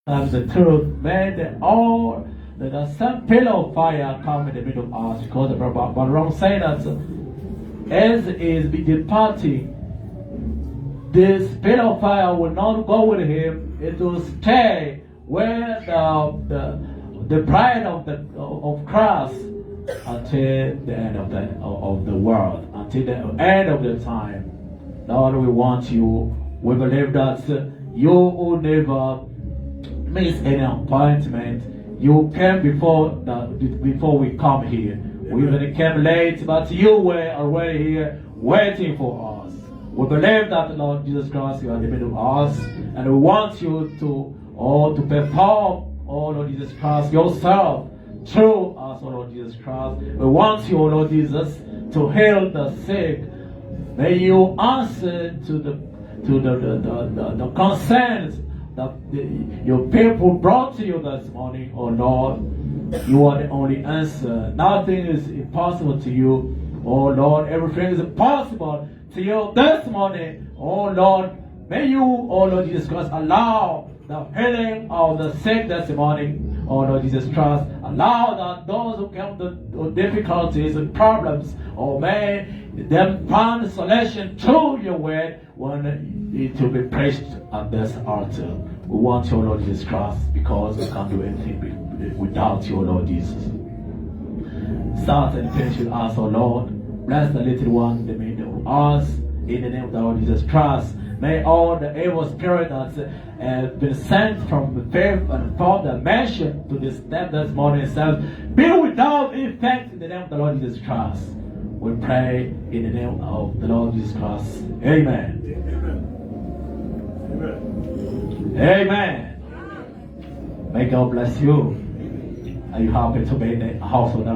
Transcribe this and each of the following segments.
The truth, may the same pillar of fire come in the middle of us, because but wrong saying that as is be departing, this pillar of fire will not go with him. It will stay where the bride of Christ until the end of the world, until the end of the time. Lord, we want you. We believe that you will never miss any appointment. You came before we come here. We even came late, but you were already here waiting for us. We believe that, Lord Jesus Christ, you are in the middle of us, and we want you to perform, oh Lord Jesus Christ, yourself through us, oh Lord Jesus Christ. We want you, oh Lord Jesus, to heal the sick. May you answer to the concerns that your people brought to you this morning, oh Lord. You are the only answer. Nothing is impossible to you, oh Lord. Everything is possible to you this morning, oh Lord. May you, oh Lord Jesus Christ, allow the healing of the sick this morning, oh Lord Jesus Christ. Allow that those who come to difficulties and problems, oh may them find solution through your word when it will be preached at this altar. We want you, Lord Jesus Christ, because we can't do anything without you, Lord Jesus. Start and finish with us, oh Lord. Bless the little one in the middle of us, in the name of the Lord Jesus Christ. May all the evil spirit that's been sent from the fifth and fourth dimension to this step this morning itself be without effect in the name of the Lord Jesus Christ. We pray in the name of the Lord Jesus Christ. Amen. Amen. Amen. May God bless you. Are you happy to be in the house of the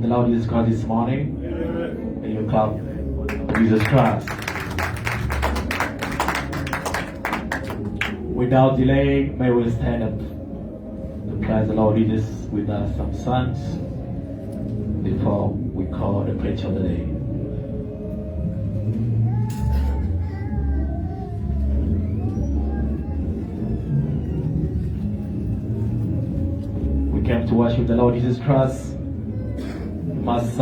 Lord Jesus Christ this morning? Amen. May you clap Jesus Christ. Without delay, may we stand up to praise the Lord Jesus with us some songs before we call the preacher of the day. We came to worship the Lord Jesus Christ. We must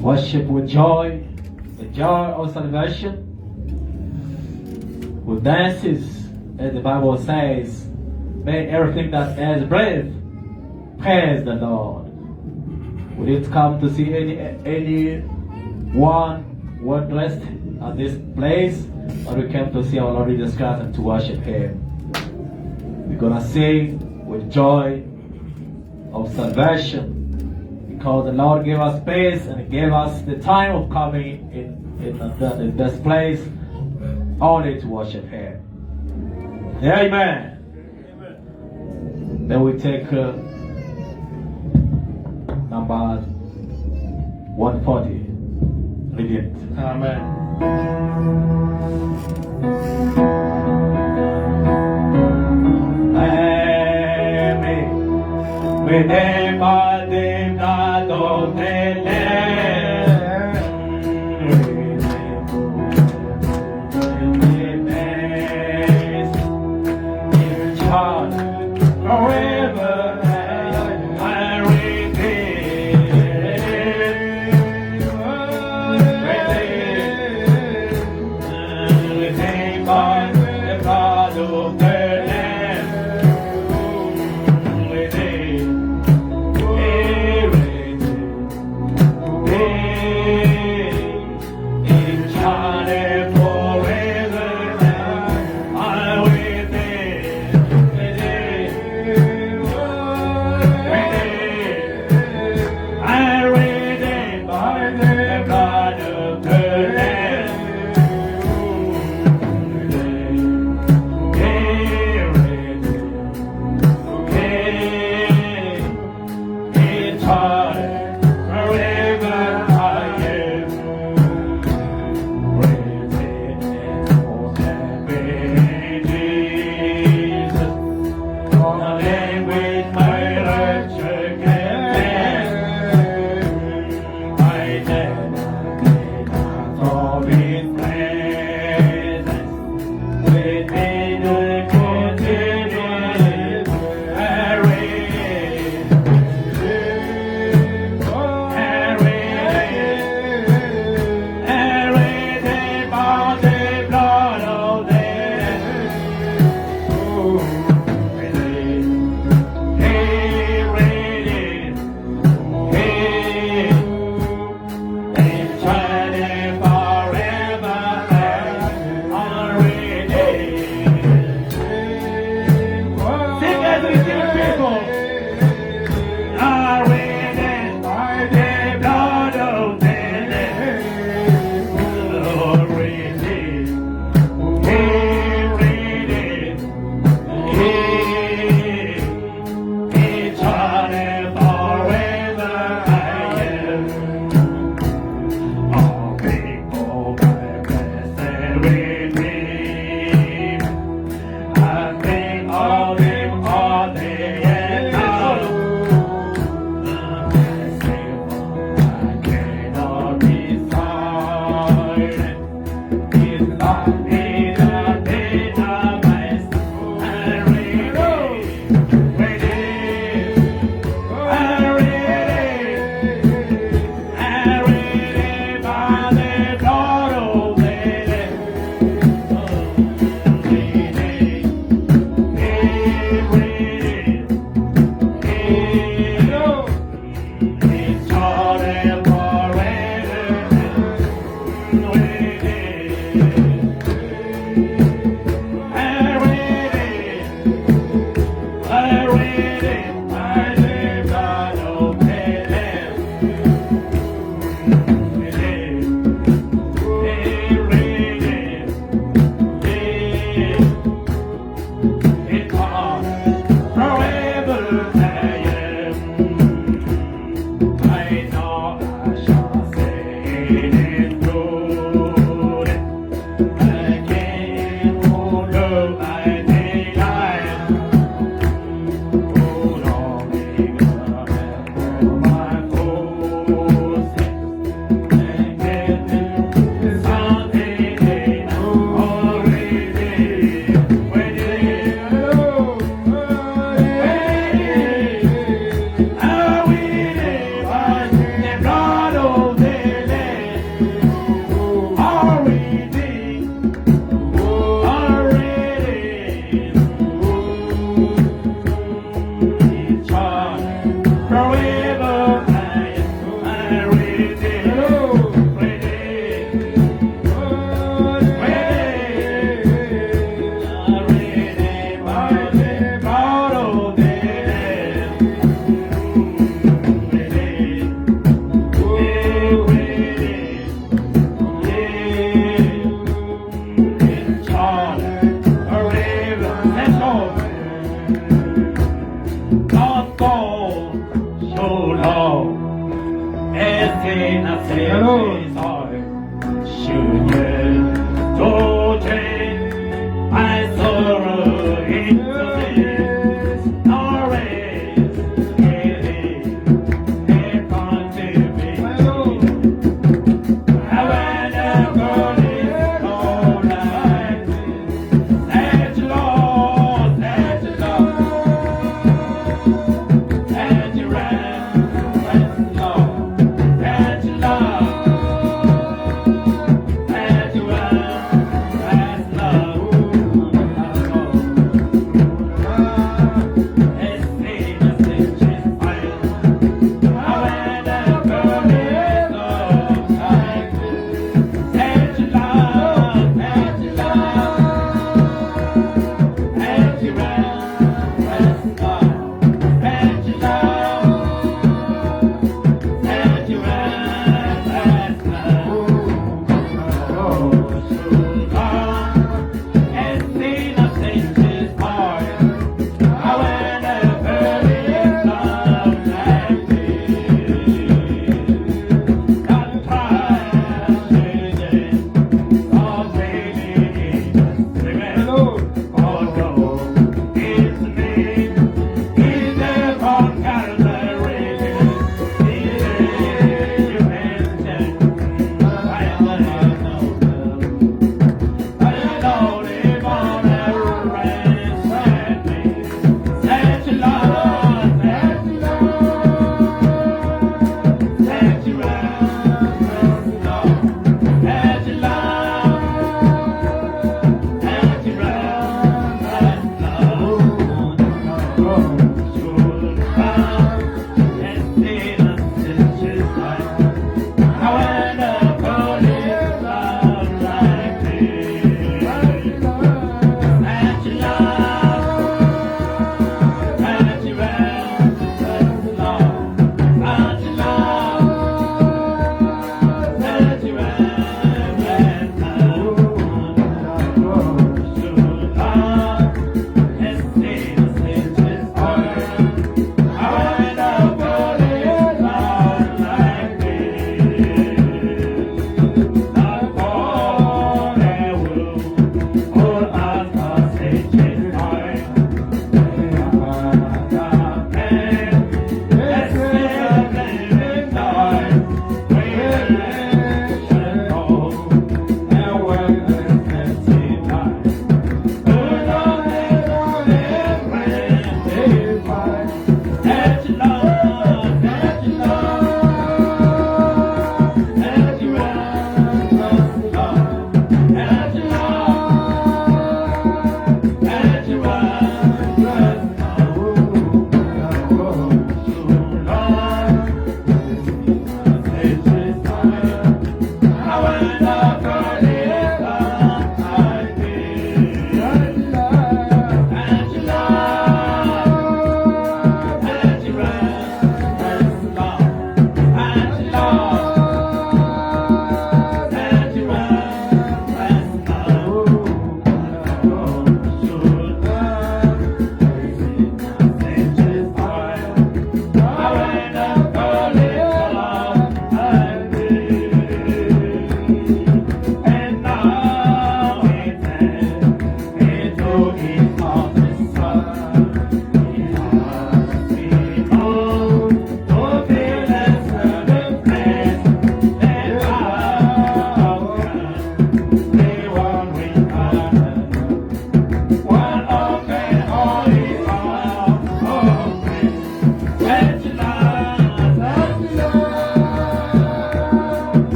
worship with joy, the joy of salvation, with dances, as the Bible says. May everything that has breath praise the Lord. We didn't come to see anyone well dressed at this place, but we came to see our Lord Jesus Christ and to worship Him. We're gonna sing with joy of salvation, because the Lord gave us space and gave us the time of coming in this place only to worship Him. Amen. Then we take number 140. Read it. Amen.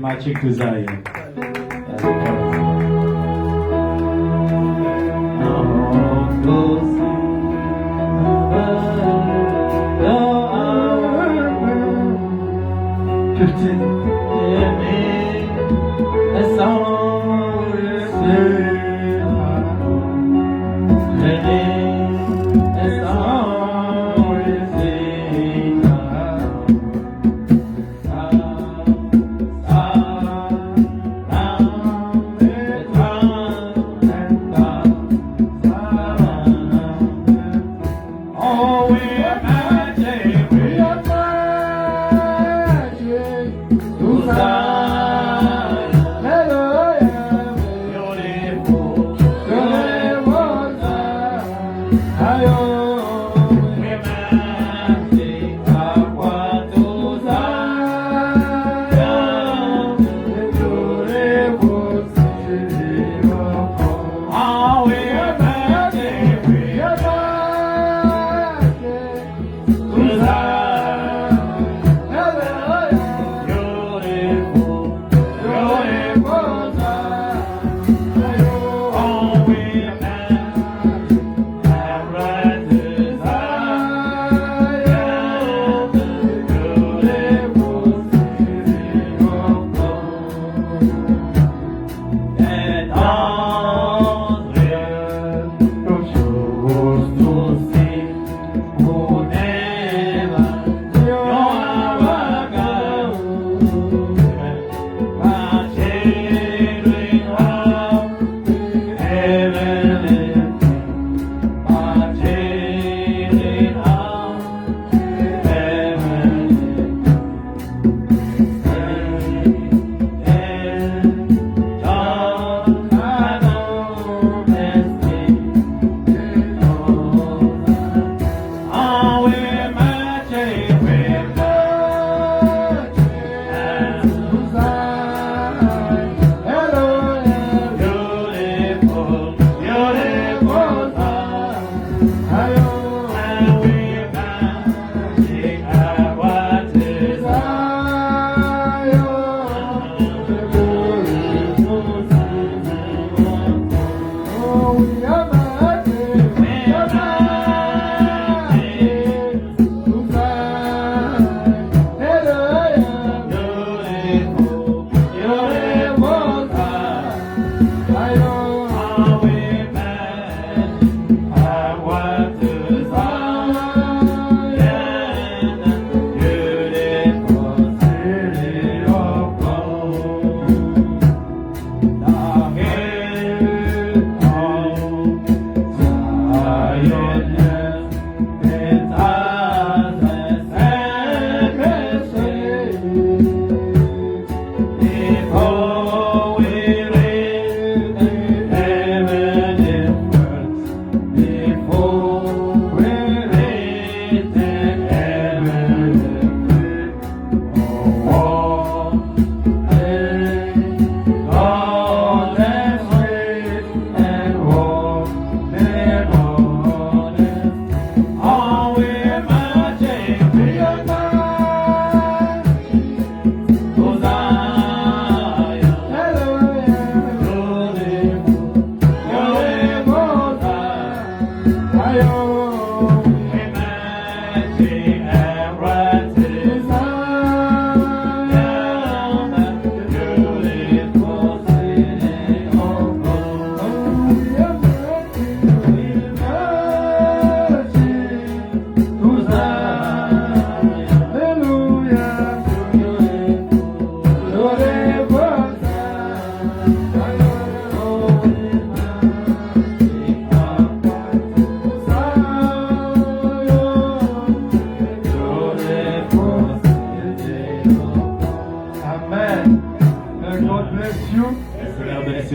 Marching to Zion.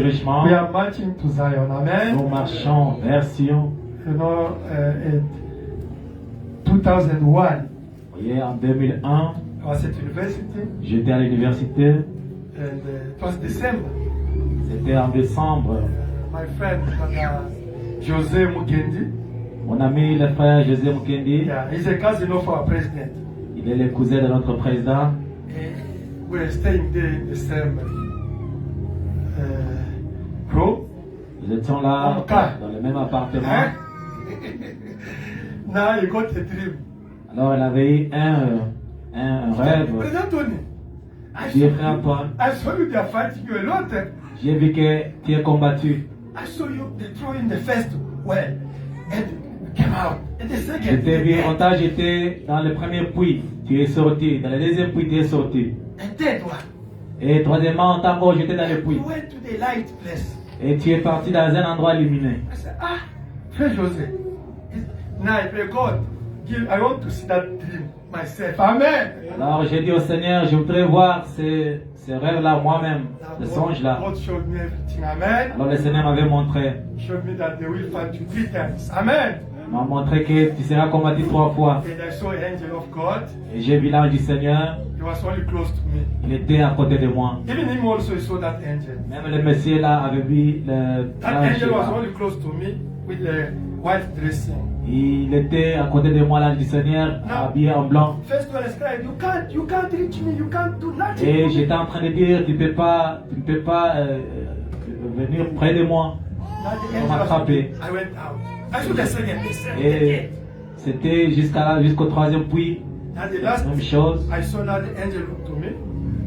We are marching to Zion. Amen. Nous marchons vers Sion. You know, in 2001, Vous voyez, en 2001, I was at university, j'étais à l'université. and it was December. C'était en décembre. My friend, Jose Mukendi, Mon ami, le frère José Mukendi, yeah, he's a cousin of our president. il est le cousin de notre président. We were staying there in the same room. Nous étions là dans le même appartement. Huh? Now he got a dream. Alors, elle avait eu un rêve. President Tony, J'ai frère Antoine, I saw you there fighting you a lot. j'ai vu que tu es combattu. I saw you they throw in the first well and you came out. And the second. Je t'ai vu, on t'a jeté dans le premier puits, tu es sorti. Dans le deuxième puits, tu es sorti. And third one. Et troisièmement, on t'a encore jeté dans le puits. You went to the light place. Et tu es parti dans un endroit illuminé. I said, Frère José. Now I pray God, I want to see that dream myself. Amen. Alors j'ai dit au Seigneur, je voudrais voir ces rêves-là moi-même, ces Now songes-là. God showed me everything. Amen. Alors le Seigneur m'avait montré, He showed me that they will fight you 3 times. Amen. il m'a montré que tu seras combattu 3 fois. And I saw an angel of God. Et j'ai vu l'ange du Seigneur, He was only close to me. il était à côté de moi. Even him also he saw that angel. Même le monsieur là avait vu That l'ange. angel was là. only close to me with the white dressing. Il était à côté de moi, l'ange du Seigneur, habillé en blanc. First one is crying, you can't reach me, you can't do nothing. Et j'étais en train de dire, tu ne peux pas venir près de moi. Now the On angel m'a was frappé. I went out. I saw the second. Et c'était jusqu'au troisième puits, Now the la last, même chose. I saw now the angel look to me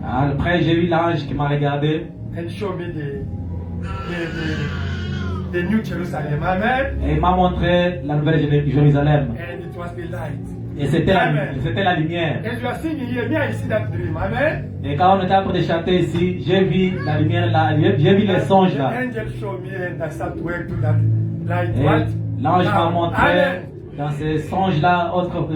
Après, j'ai vu l'ange qui m'a regardé and show me the New Jerusalem. Amen. et il m'a montré la nouvelle Jérusalem. And it was the light. Et c'était Amen. la lumière. As you are singing here, me I see that dream. Amen. Et quand on était en train de chanter ici, j'ai vu la lumière là, j'ai vu les songes The là. angel showed me and I started to work to that light. Et What? l'ange m'a Now, montré Amen. dans ces songes là,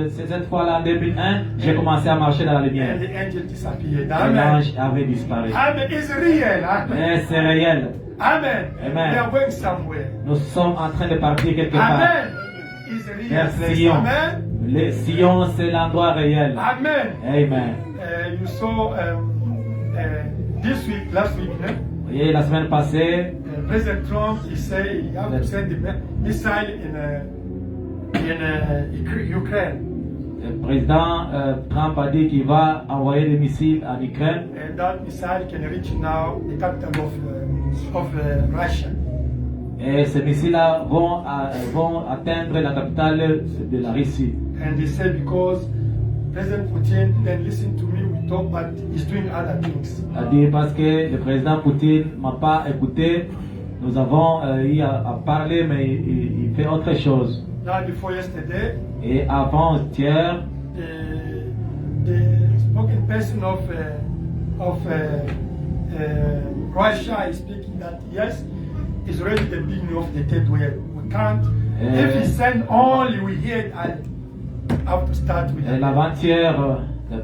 cette fois là en 2001, j'ai commencé à marcher dans la lumière. And the angel disappeared. Et Amen. l'ange avait disparu. Amen. It's real. Amen. Mais c'est réel. Amen. Amen. We are going somewhere. Nous sommes en train de partir quelque part. Amen. It's a real Vers place. Sion. Amen. Le Sion, c'est l'endroit réel. Amen. Amen. You saw this week, last week, Vous voyez, la semaine passée, President Trump he said he have to send the missile in Ukraine, le président Trump a dit qu'il va envoyer des missiles en Ukraine. and that missile can reach now the capital of Russia. Et ces missiles-là vont atteindre la capitale de la Russie. And they say because President Putin didn't listen to me, we talk, but he's doing other things. A dit parce que le président Poutine m'a pas écouté. Nous avons eu à parler, mais il fait autre chose. Now before yesterday, Et avant-hier, the spoken person of Russia is speaking that yes, it's already the beginning of the third wave. We can't. If he send only, we hear it. I have to start with. l'avant-hier, le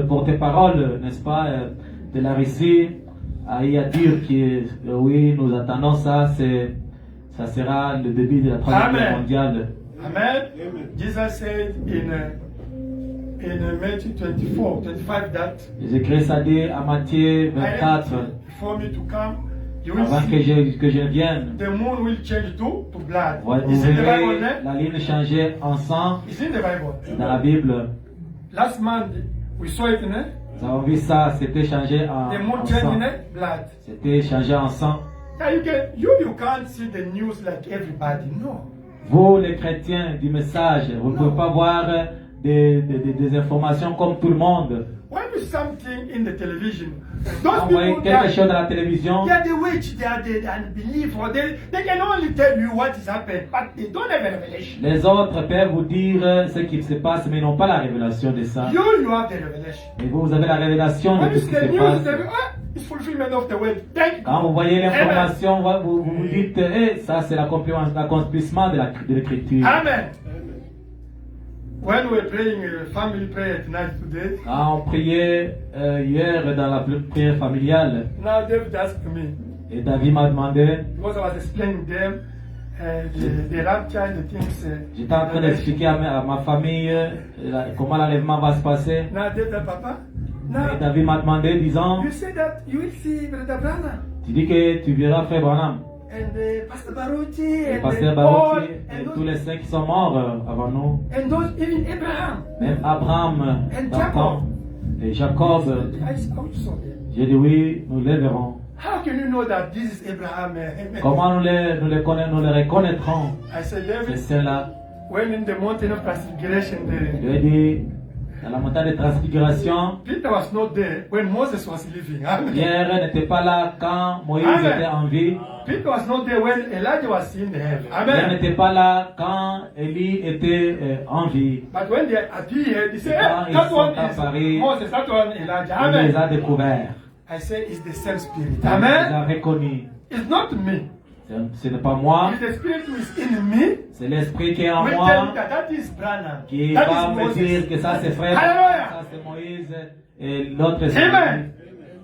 porte-parole, n'est-ce pas, de la Russie, a eu à dire que oui, nous attendons ça, ça sera le début de la Troisième Guerre mondiale. Amen. Jesus said in Matthew 25 that Jésus-Christ a dit à Matthieu 24, for me to come, you will avant see que je vienne, the moon will change to blood. vous Is in the verrez Bible, eh? la ligne changer en sang It's in the Bible. dans la Bible. Last month we saw it, eh? Nous avons vu ça, c'était changé The moon en changing sang. blood. C'était changé en sang. Now you can't see the news like everybody. No. Vous, les chrétiens du message, vous ne pouvez pas voir des informations comme tout le monde. When you see something in the television, Quand those vous voyez people quelque chose à la télévision, they are the witch, they are the unbelief, or they can only tell you what is happening, but they don't have a revelation. les autres peuvent vous dire ce qui se passe, mais ils n'ont pas la révélation de ça. You have the revelation. Et vous avez la révélation de When tout you ce see qui the se news, passe. it's fulfillment of the word. Thank you. Quand vous voyez l'information, vous vous dites, ça c'est l'accomplissement de l'écriture. Amen. When we were praying family prayer at night today, Quand on priait hier dans la prière familiale, now David asked me, et David m'a demandé, because I was explaining them the rapture and the things. j'étais en train d'expliquer à ma famille comment l'enlèvement va se passer. Now David said, Papa, Et now David m'a demandé, disant, you say that you will see Brother Branham tu dis que tu verras Frère Branham, and Pastor Baruti et and Pasteur Paul Baruti, et and tous those, les saints qui sont morts avant nous, and those even Abraham. même Abraham, And Nathan et Jacob. I saw them. J'ai dit oui, nous les verrons. How can you know that this is Abraham? Comment nous les reconnaîtrons, I said, ces David, saints-là? when in the mountain of transfiguration, Je lui ai dit, dans la montagne de transfiguration, Peter was not there when Moses was living. Amen. Pierre n'était pas là quand Moïse Amen. était en vie. Peter was not there when Elijah was in heaven. Pierre Amen. n'était pas là quand Élie était en vie. But when they appeared, they said, Quand hey, ils that sont one is apparus, Moses, that one Elijah. Il les Amen. a découverts. I said, it's the same spirit. Il les Amen. a reconnus. It's not me. Ce n'est pas moi, It's the spirit who is in me. c'est l'esprit qui est en We tell moi you that that is Branham. qui That va is me dire que Moses. ça c'est frère, Alléluia. ça c'est Moïse et l'autre c'est Amen.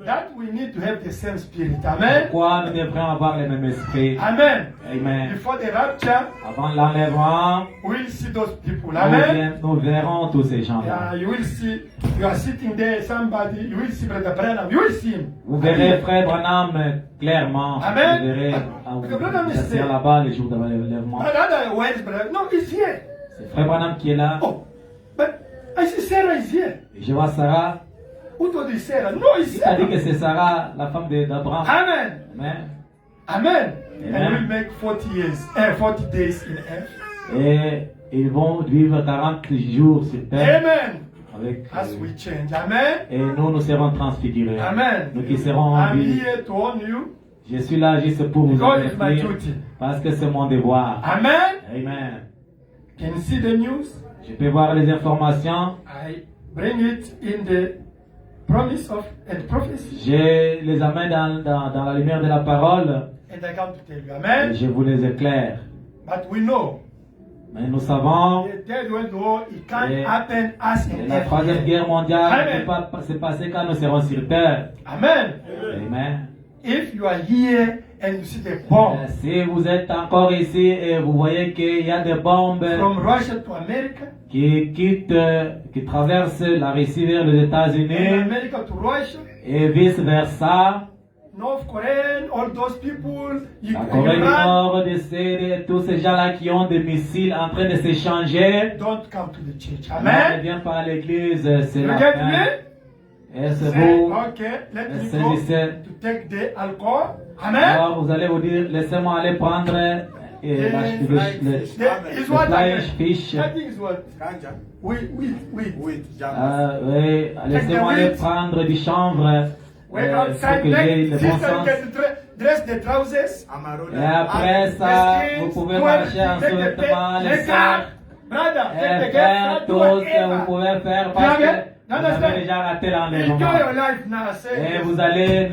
That we need to have the same spirit. Amen. pourquoi nous devrions avoir le même esprit. Amen. Amen. Before the rapture, Avant l'enlèvement, we'll see those people. Amen. nous verrons tous ces gens-là. Yeah, you will see. You are sitting there. Somebody. You will see Brother Branham. You will see him. Vous verrez Frère Branham clairement. Amen. Vous verrez Because Branham is assis there. là-bas le jour de l'enlèvement. Another where is Brother? No, he's here. C'est Frère Branham qui est là. Oh, but I see Sarah is here. Et je vois Sarah. Who told you Sarah? No, it's Il a dit Sarah. que c'est Sarah, la femme d'Abraham. Amen. Amen. Amen. Amen. And we'll make 40 years, 40 days in earth. Et ils vont vivre 40 jours sur terre. Amen. Avec, As we change. Amen. et nous serons transfigurés. Amen. Nous qui serons en I'm vie. here to warn you. Je suis là juste pour vous God is my avertir duty. parce que c'est mon devoir. Amen. Amen. Can you see the news? Je peux voir les informations. I bring it in the promise of and prophecy. Je les amène dans la lumière de la parole And I come to tell you. et Amen. je vous les éclaire. But we know Mais nous savons the third world war, it can't Et- happen as que in la troisième earth. guerre mondiale ne Amen. peut pas se passer quand nous serons sur terre. Amen. Amen. If you are here and you see the bomb Si vous êtes encore ici et vous voyez qu'il y a des bombes from Russia to America, qui qui traversent la Russie vers les and États-Unis America to Russia, et vice versa, North Korean, all those people, la Corée du Iran, Nord, tous ces gens-là qui ont des missiles en train de s'échanger, don't come to the church. ne Amen. viennent pas à l'église, c'est You la get fin. me? Est-ce Say, vous? okay, let me C'est go lycée. to take the alcohol. Amen. Alors vous allez vous dire, laissez-moi aller prendre Is le what flying fish. I think is what? Ganja. Wait. Wait, Jama. Oui, laissez-moi aller prendre du chanvre. Wait Pour outside. que j'ai Let le bon sister sens. get dress the trousers. Amaroda. Et après ça, Leggings, vous pouvez 12, marcher en take the sous-vêtements, les take sœurs. the- Brother, Et take the faire gift, tout do ce que vous whatever. pouvez faire parce que Non, vous non, avez déjà raté l'enlèvement. Enjoy your life now. Say Et yes. vous allez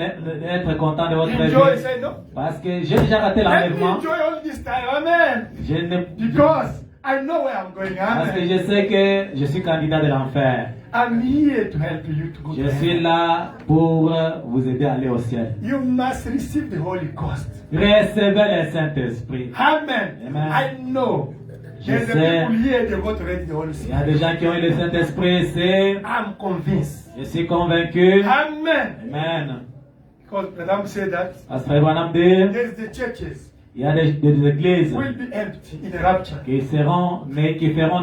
être content de votre Enjoy. vie. Say no. Parce que j'ai déjà raté Let me l'enlèvement. enjoy all this time. Amen. Je ne... Because I know where I'm going. Parce que Amen. je sais que je suis candidat de l'enfer. I'm here to help you to go Je to suis heaven. là pour vous aider à aller au ciel. You must receive the Holy Ghost. Recevez le Saint-Esprit. Amen. Amen. I know. Je There's a sais. people here they got already the Holy Il y a Spirit. des gens qui ont eu le Saint-Esprit ici. I'm convinced. Je suis convaincu. Amen. Amen. Because Madam said that Parce que Frère Branham dit, there's the churches il y a des églises will be empty in the rapture. qui feront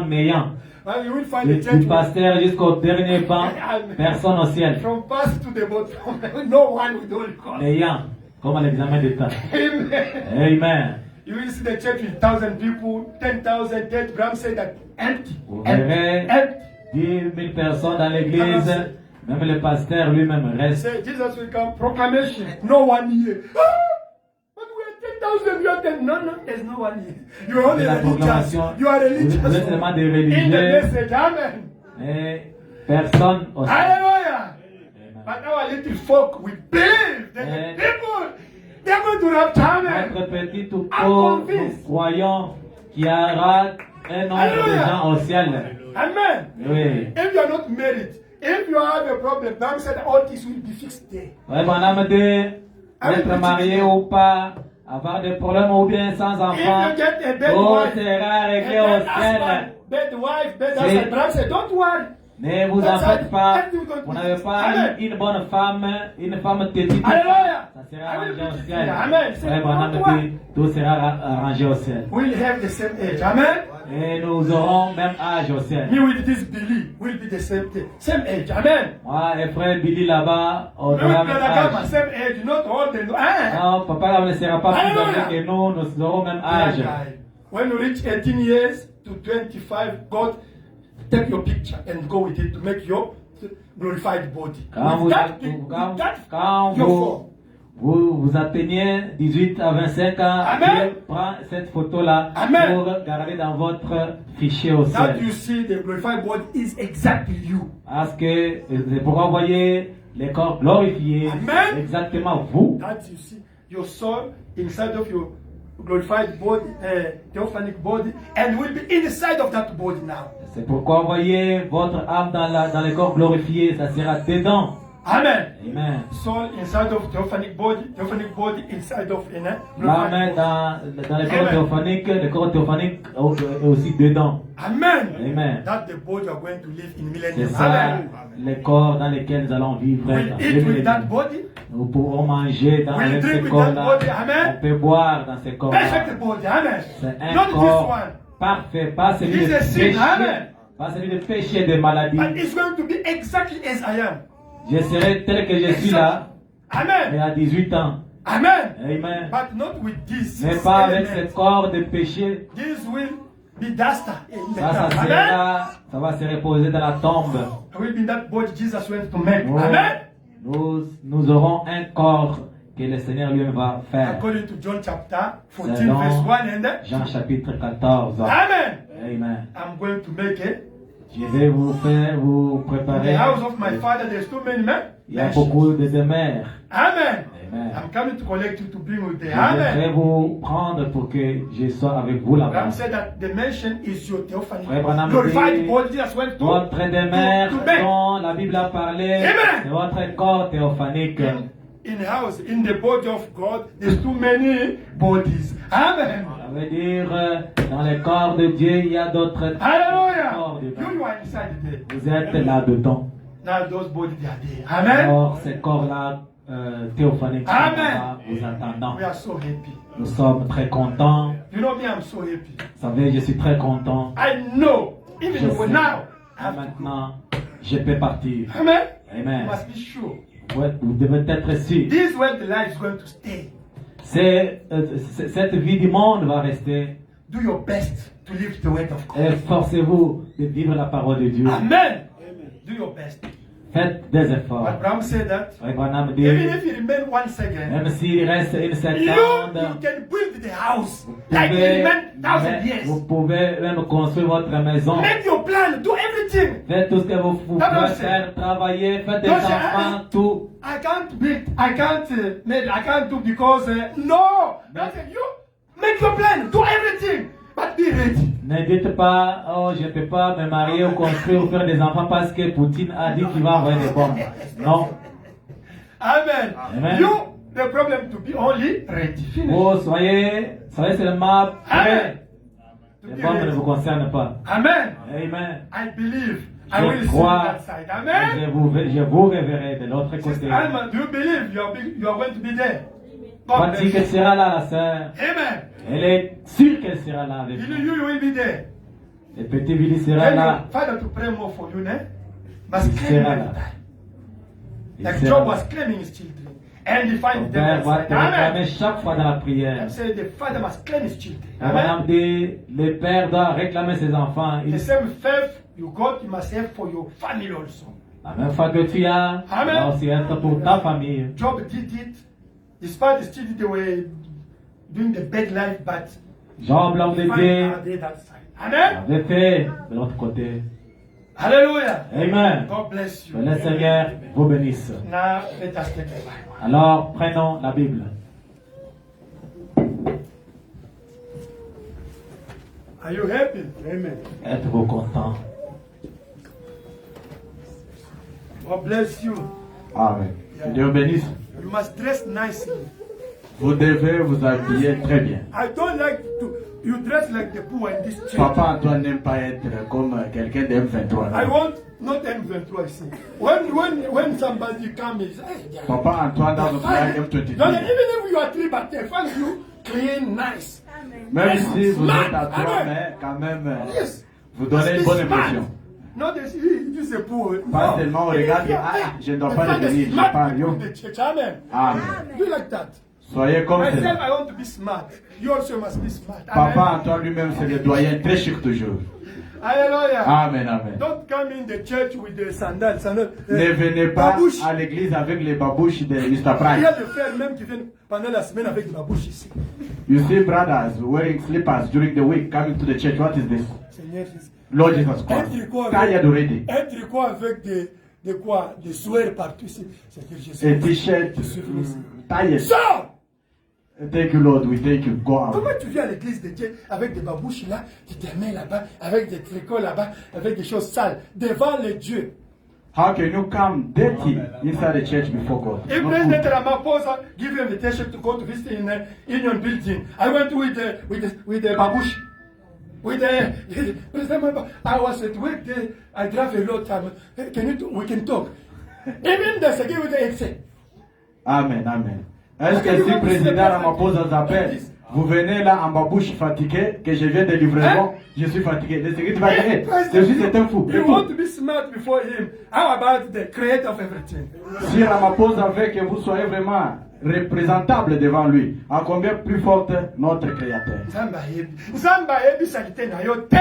néant. And you will find the Du church pasteur jusqu'au dernier banc, personne au ciel. from past to the bottom. No one with Holy Ghost. Néant. comme à l'examen d'État. Amen. Amen. You will see the church with 1,000 people, 10,000 dead. Bram said that empty. Vous Empty. verrez Empty. 10 000 personnes dans l'église, même le pasteur lui-même reste. Say Jesus will come. Proclamation. No one here. But we are 10,000. You are 10. No, there's no one here. You are only La religious. proclamation, You are religious. vous êtes seulement des In the religieux, message. Amen. et personne au sein. Hallelujah. But our little folk, we believe that Amen. the people, they're going to rapture. Amen. Notre petit I'm troupeau, nous convinced. croyons qu'il y aura un nombre de Alléluia. gens au ciel. Amen. Oui. If you are not married, if you have a problem, Bible said all this will be fixed there. Ouais, madame de être marié ou pas, avoir des problèmes ou bien sans If enfant, you get a bad tout wife, sera a réglé au bad ciel. husband, bad wife, bad C'est- husband, Bible said don't worry. Ne vous en That's faites it. pas, Everything will vous be n'avez fixed. pas Amen. une bonne femme, une femme tétite. Hallelujah. Ça sera I will arrangé au preach it ciel. here. Amen. Say, Ouais, madame don't worry. dit, tout sera arrangé au ciel. We'll have the same age. Amen. Et nous aurons même âge au ciel. Me with this Billy will be the same thing. Same age. Amen. Moi et frère Billy là-bas, on Me with aura même Brother Gamma, âge. same age, not all the Non, papa ne sera pas plus Alléluia. âgé que nous aurons même âge. When you reach 18 years to 25, God take your picture and go with it to make your glorified body. Quand With that, quand your form. vous atteignez 18 à 25 ans, Amen. Dieu prend cette photo-là Amen. pour garder dans votre fichier au That ciel. you see the glorified body is exactly you. Parce que c'est pour envoyer les corps glorifiés, Amen. exactement vous. That you see your soul inside of your glorified body, theophanic body, and will be inside of that body now. C'est pourquoi envoyer votre âme dans les corps glorifiés, ça sera dedans. Amen. Amen. Soul inside of theophanic body inside of L'âme glorified body. dans les corps Amen. théophaniques, le corps théophanique est aussi dedans. Amen. Amen. That the body are going to live in C'est millennium. ça, Amen. les corps dans lesquels nous allons vivre. We'll dans eat le with that millénaire. body. Nous pourrons manger dans We'll avec drink ces with corps-là. that body. Amen. On peut boire dans ces corps-là. Perfect body. Amen. C'est un Not this corps one. parfait, pas celui It's de a sin. péché, Amen. pas celui de péché de maladie. But it's going to be exactly as I am. Je serai tel que je suis là, mais Amen. à 18 ans. Amen. Amen. But not with this. Mais pas avec element. ce corps de péché. This will be dust in the Ça ground. Amen. sera, ça va se reposer dans la tombe. I will be in that body Jesus went to make. Nous, Amen. nous aurons un corps que le Seigneur lui-même va faire. According to John chapter 14, Selon verse 1 and Jean chapitre 14. Amen. Amen. I'm going to make it. Je vais vous In préparer. the house of my father, there's too many men. Il y a beaucoup de demeures. Amen. Amen. I'm coming to collect you to bring you there. Je vais Amen. vous prendre pour que je sois avec vous là-bas. Abraham said that the mansion is your theophany. Frère Branham Glorified dit, body Jesus went to Votre demeure to make. dont la Bible a parlé, Amen. c'est votre corps théophanique. In house, in the body of God, there's too many bodies. Amen. Ça veut dire, dans le corps de Dieu, il y a d'autres Hallelujah. corps dedans. You are inside there. Vous êtes là-dedans. Now those bodies they are there. Amen. Alors, ces corps-là théophaniques sont Amen. là-bas, vous attendant. We are so happy. Nous sommes très contents. You know me, I'm so happy. Vous savez, je suis très content. I know, Je even for sais. now. Maintenant, je peux partir. Amen. Amen. You must be sure. Ouais, vous devez être sûr. This is where the life is going to stay. Cette vie du monde va rester. Do your best to live the word of God. Efforcez-vous de vivre la parole de Dieu. Amen. Do your best. Faites des efforts. Abraham said that. Frère Branham dit, Even if you remain 1 second, même s'il reste une you seconde, can build the house vous like pouvez, it remain 1,000 years. vous pouvez même construire votre maison. Make your plan. Do everything. Faites tout ce que vous pouvez faire, travailler, faites des Non, c'est- enfants, tout. I can't build. I can't do because no. That's it. You make your plan. Do everything, but be ready. Ne dites pas, oh, je ne peux pas me marier ou construire ou faire des enfants parce que Poutine a dit qu'il va envoyer des bombes. Non. Amen. Amen. You the problem to be only ready. Finish. Vous soyez seulement prêts. To Les be bombes ne ready. vous concernent pas. Amen. Amen. I believe. I Je will see crois, that side. Amen. je vous reverrai de l'autre côté. Sister Alma, do you believe you are going to be there? God Voici bless qu'elle you. sera là, la sœur. Amen. Elle est sûre qu'elle sera là avec You, nous. you will be there. Le petit Billy sera Tell là. your father to pray more for you, ne? Must Il claim sera every là. time. Il Like sera Job là. was claiming his children. And he Ton finds them père va outside. te réclamer Amen. chaque fois dans la prière. And say the father must claim his children. La madame Amen. dit, le père doit réclamer ses enfants. The same faith you got, you must have for your family also. La même foi que tu as, Amen. doit aussi être pour ta famille. Job did it. Despite still they were doing the bad life, but Job, l'homme de find Dieu, out there that side. Amen. avait fait de l'autre côté. Hallelujah. Amen. God bless you. Que le Seigneur vous bénisse. Now let us take the Bible. Alors, prenons la Bible. Are you happy? Amen. Êtes-vous contents? God bless you. Amen. Que Dieu vous bénisse. You must dress nicely. Vous devez vous habiller très bien. I don't like to you dress like the poor in this church. Papa Antoine n'aime pas être comme quelqu'un de M23. I want not M23 see. When somebody comes, hey, Papa Antoine dans they notre find- M23. No, even if you are three, but they find you clean, nice. Même si vous Smart. êtes à toi, Amen. mais quand même, Yes. vous donnez une bonne impression. Not the you say poor. Pas seulement on regarde que, ah, je ne dois pas devenir, je n'ai pas un lion. The church. Amen. Amen. Do you like that? Soyez comme Myself, cela. I want to be smart. You also must be smart. Papa Amen. Antoine lui-même, c'est le doyen très chic toujours. Hallelujah. Amen, amen. Don't come in the church with the sandals. Ne venez pas babouches. à l'église avec les babouches de Mr. Il y a Price. des frères même qui viennent pendant la semaine avec des babouches ici. You see brothers wearing slippers during the week coming to the church. What is this? Seigneur Jésus. Lord Jesus Christ. Tired already. Un tricot avec de quoi? Des sueurs partout ici. Seigneur Jésus. A t-shirt. Je suis venu ici. Tired. Sors! Thank you, Lord. We thank you. Go out. Comment tu viens à l'église de Dieu avec des babouches là, tu te mets là-bas, avec des tricots là-bas, avec des choses sales, devant les dieux? How can you come dirty inside the church before God? If Not President good. Ramaphosa give you invitation to go to visit in the Union Building, I went with the babouche. With the President Ramaphosa, I was at work there, I drive a lot time. Hey, we can talk. Even the security said, Amen, amen. Est-ce que si président Ramaphosa vous appelle, vous venez là en babouche fatigué, que je viens de livraison, je suis fatigué. Le sécurité va dire, je suis c'est un fou. you want to be smart before him. How about the creator of everything? Si Ramaphosa veut que vous soyez vraiment représentable devant lui, à combien plus forte notre créateur? Nzamba yebi salite na yo te.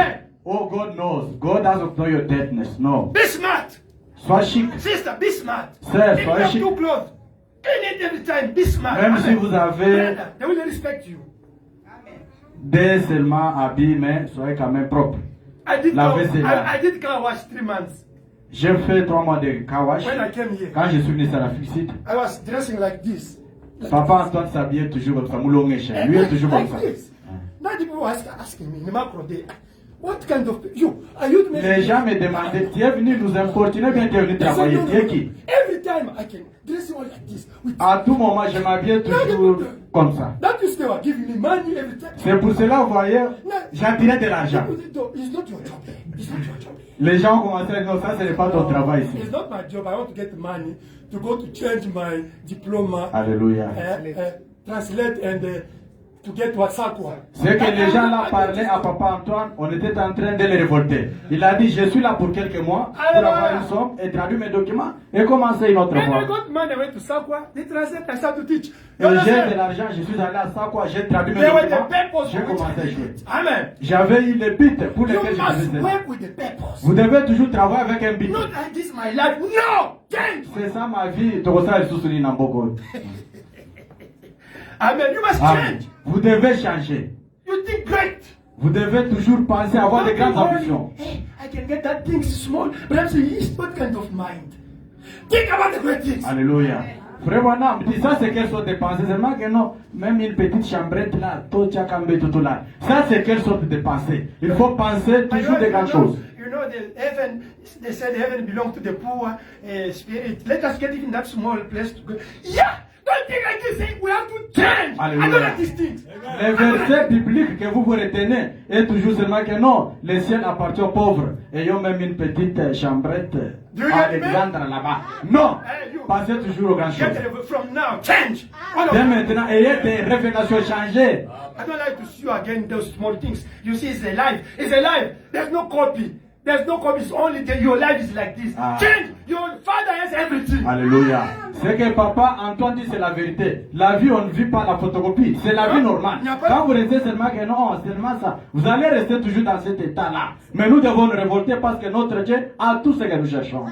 Oh, God knows. God doesn't know your deadness. No. Be smart. Sois chic. Sister, be smart. Sir, If you sois have chic. two clothes, clean it every time. Be smart. Même si vous avez Brother, they will respect you. deux seulement habits, mais soyez quand même propre. I did La car, vaisselle, là. I did car wash 3 months. J'ai fait 3 mois de car wash. When I came here, Quand je suis venu sur la Fixite, I was dressing like this. Papa Antoine s'habillait toujours comme ça, moulongeche. Lui est toujours comme Like ça. this. Now the people asking me, Nimakro, what kind of you? Are you the Les gens me demandaient, tu es venu nous importuner, bien tu es venu I said, travailler. no, Tu es no. qui? Every time I can dress all like this. With À tout moment, je m'habillais toujours comme ça. that is they were giving me money every time. C'est pour cela, vous voyez, j'attirais de l'argent. It's not your job. It's not your job. Les gens ont commencé à dire, non, ça, ce n'est pas ton travail It's ici. not my job. I want to get money to go to change my diploma, Alléluia. translate and to get Watsakwa. C'est que les gens là parlaient à Papa Antoine, on était en train de les révolter. Il a dit, je suis là pour quelques mois, pour avoir une somme, et traduire mes documents, et commencer une autre When I fois. got money, I went to Sakwa. They translate. I started to teach. Et You j'ai de understand? l'argent, je suis allé à Sakwa, j'ai traduit mes They were the documents, purpose j'ai for which commencé à I jouer. did it. Amen. J'avais eu les buts pour You lesquels je must faisais ça. work with the purpose. Vous devez toujours travailler avec un but. Not like this my life. No! Change! C'est ça ma vie. Tokosa Susuni Namboko. Amen. You must Amen. change. Vous devez changer. You think great. Vous devez toujours penser à avoir de grandes ambitions. Hey, I can get that thing small, but I'm saying, it's what kind of mind? Think about the great things. Alléluia. Frère Wanam dit ça c'est quelle sorte de pensée. Seulement que non, même une petite chambrette là, tout là. Ça c'est quelle sorte de pensée. Il faut penser toujours de grandes choses. You know, the heaven, they said heaven belongs to the poor spirit. Let us get even that small place to go. Yeah! Don't think like this. Say, we have to change. I don't Hallelujah. like these things. Le verset biblique que vous vous retenez est toujours seulement que non, le ciel appartient aux pauvres. Ayons même une petite chambrette Do you à get me? Alexandre là-bas. Non, Hey, you. pensez toujours aux grandes choses. Get it from now. Change. All of Dès you. maintenant, ayez des révélations changées. I don't like to see you again those small things. You see, it's alive. It's alive. There's no copy. There's no copy. It's only that your life is like this. Ah. Change. Your father has everything. Alléluia. Ce que papa Antoine dit, c'est la vérité. La vie, on ne vit pas la photocopie. C'est la vie normale. Il n'y a pas- Quand vous restez seulement que non, seulement ça, vous allez rester toujours dans cet état-là. Mais nous devons nous révolter parce que notre Dieu a tout ce que nous cherchons.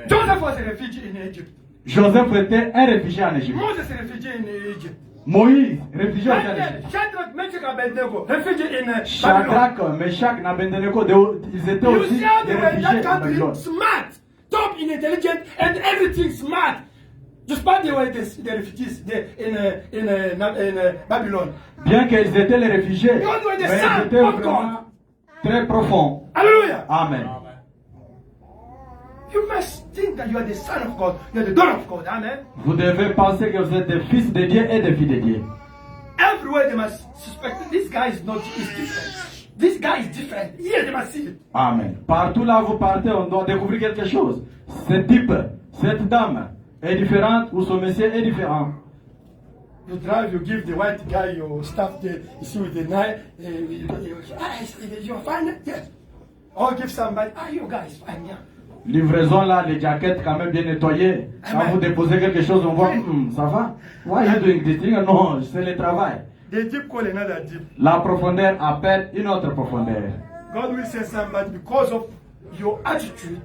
Joseph was a refugee in Egypt. Joseph était un réfugié en Égypte. Moses a refugee in Egypt. Moïse, réfugié aussi en Daniel, Égypte. Shadrach, Meshach, Abednego, refugee in Babylon. Shadrach, Meshach, Abednego, ils étaient You aussi see how des they were in réfugiés that en Babylone. country, smart, top in intelligence, and everything smart. Despite they were the refugees in Babylon. Bien qu'ils étaient les réfugiés, mais God were the ils son étaient of vraiment très profonds. Hallelujah. Amen. You must think that you are the son of God, you are the daughter of God. Amen. Vous devez penser que vous êtes des fils de Dieu et des filles de Dieu. Everywhere they must suspect this guy is different. This guy is different. Here they must see it. Amen. Partout là où vous partez, on doit découvrir quelque chose. Ce type, cette dame est différente ou son monsieur est différent. You drive, you give the white guy your stuff there, you see with the knife, you're fine, yes. Or give somebody, you guys fine, yeah. Livraison là, les jaquettes quand même bien nettoyées. Quand Amen. vous déposez quelque chose, on voit, ça va? Why are you doing this thing? Non, c'est le travail. The deep call another deep. La profondeur appelle une autre profondeur. God will send somebody because of your attitude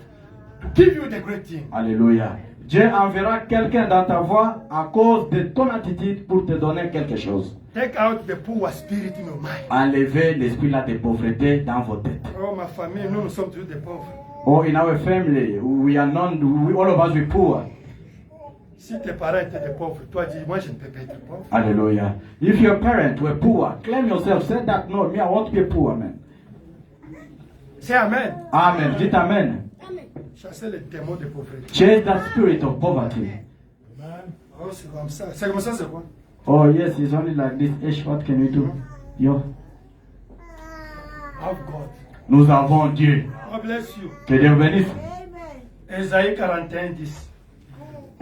to give you the great thing. Alléluia. Dieu enverra quelqu'un dans ta voie à cause de ton attitude pour te donner quelque chose. Take out the poor spirit in your mind. Enlevez l'esprit là de pauvreté dans vos têtes. Oh, ma famille, nous sommes tous des pauvres. Oh, in our family, we are not, all of us we poor. Si tes parents étaient des pauvres, toi dis, moi je ne peux pas être pauvre. Hallelujah. If your parents were poor, claim yourself, say that, no, me, I want to be poor, man. C'est Amen. Amen. Dites Amen. Chasser les démons de pauvreté. Change that spirit of poverty. Oh, c'est comme ça. C'est comme ça, c'est quoi? Oh, yes, it's only like this. Ish, what can we do? Yo. Have God. Nous avons Dieu. God bless you. Que Dieu bénisse. Ésaïe 41, 10.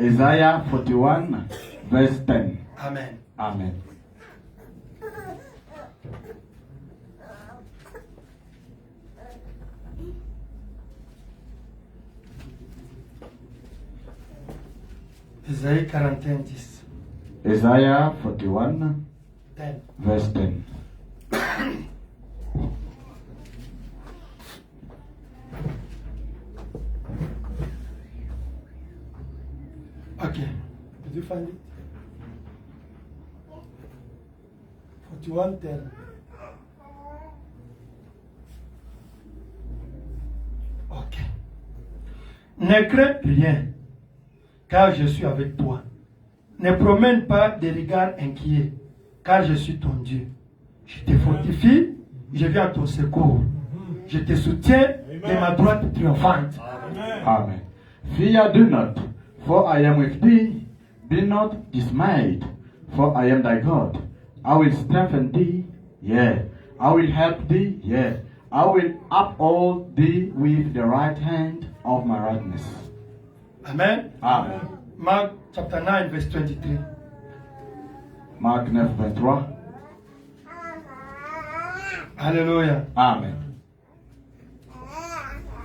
Isaiah 41, verse 10. Amen. Amen. Ésaïe 41, 10. Isaiah 41, 10. verse 10. Okay. Did you find it? 41, 10. Ok. Ne crains rien, car je suis avec toi. Ne promène pas des regards inquiets, car je suis ton Dieu. Je te fortifie, je viens à ton secours. Je te soutiens de ma droite triomphante. Amen. Fear do not, for I am with thee. Be not dismayed, for I am thy God. I will strengthen thee, yeah. I will help thee, yeah. I will uphold thee with the right hand of my rightness. Amen. Amen. Mark chapter 9, verse 23. Marc 9, 23. Alléluia. Amen.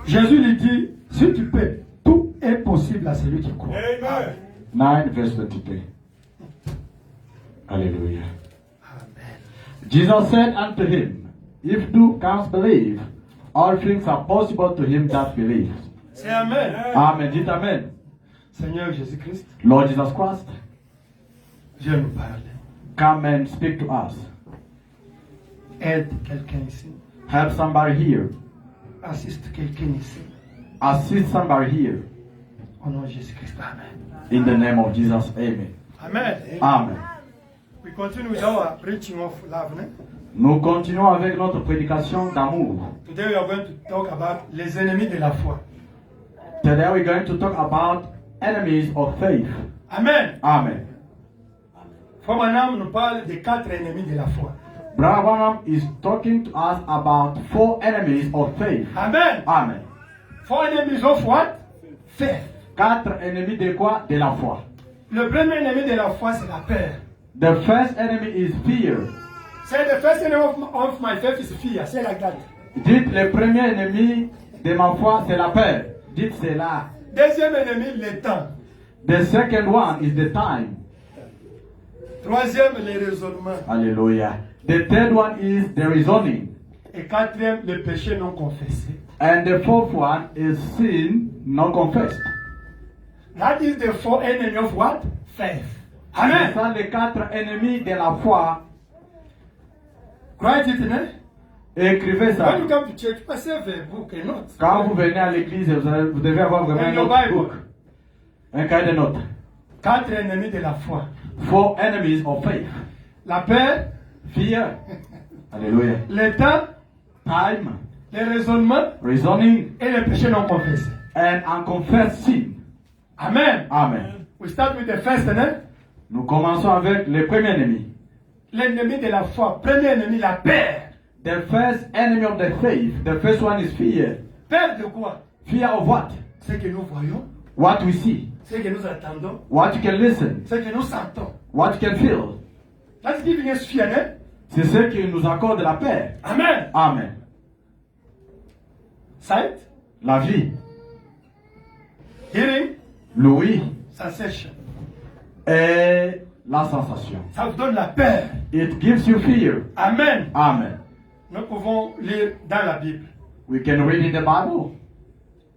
Jésus lui dit, si tu peux, tout est possible à celui qui croit. 9, verse 23. Hallelujah. Amen. Jesus said unto him, if thou canst believe, all things are possible to him that believes. C'est Amen. Amen. Dites Amen. Seigneur Jésus-Christ, Lord Jesus Christ, viens nous parler. come and speak to us. Aide quelqu'un ici. Help somebody here. Assiste quelqu'un ici. Assist somebody here. Au nom de Jésus-Christ. Amen. In the name of Jesus. Amen. Amen. Amen. We continue with our preaching of love. Ne? Nous continuons avec notre prédication d'amour. Today we are going to talk about les ennemis de la foi. Today we're going to talk about enemies of faith. Amen. Amen. Frère Branham nous parle des 4 ennemis de la foi. Brother Branham is talking to us about 4 enemies of faith. Amen. Amen. 4 enemies of what? Faith. 4 ennemis de quoi? De la foi. Le premier ennemi de la foi, c'est la peur. The first enemy is fear. Say the first enemy of my faith is fear. Say like that. Dites le premier ennemi de ma foi, c'est la peur. Dites cela. Deuxième ennemi, le temps. The second one is the time. Troisième, les raisonnements. Hallelujah. The third one is the reasoning. Et quatrième, le péché non confessé. And the fourth one is sin not confessed. That is the four enemy of what? Faith. Ce Amen. sont les quatre ennemis de la foi. Write it, né? Écrivez ça. When you come to church, pass a book and notes. Quand vous venez à l'église, vous devez avoir vraiment un notebook. Un cahier de notes. Quatre ennemis de la foi. Four enemies of faith. La peur, Fear. Hallelujah. le temps, Time. les raisonnements Reasoning. et le péché non confessé. And unconfessed sin. Amen. Amen. We start with the first, né? Nous commençons avec le premier ennemi. L'ennemi de la foi. Premier ennemi, la peur. The first enemy of the faith. The first one is fear. Peur de quoi? Fear of what? Ce que nous voyons, What we see. ce que nous attendons, What you can listen. ce que nous sentons. What you can feel. That's giving us fear, né? C'est ce qui nous accorde la paix. Amen. Amen. Sight, La vie. hearing, L'ouïe. sensation. Et la sensation. Ça vous donne la peur. It gives you fear. Amen. Amen. Nous pouvons lire dans la Bible. We can read in the Bible.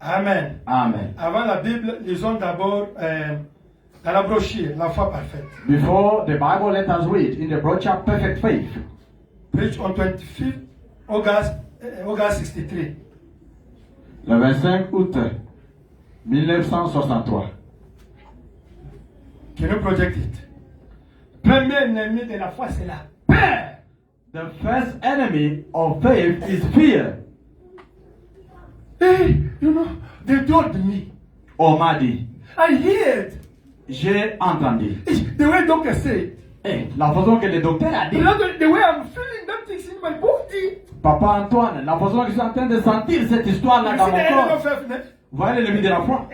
Amen. Amen. Avant la Bible, lisons d'abord dans la brochure, la foi parfaite. Before the Bible, let us read in the brochure Perfect Faith. Preach on 25th August, August 63. Le 25 août 1963. Can you project it? Premier ennemi de la foi, c'est la peur. The first enemy of faith is fear. Hey, you know, they told me. On m'a dit. I heard. J'ai entendu. The way doctor said. Eh, la façon que le docteur a dit. The way I'm feeling that things in my body. Papa Antoine, la façon que je suis en train de sentir cette histoire-là You dans see mon the enemy of corps. faith, né? Voilà l'ennemi de la foi.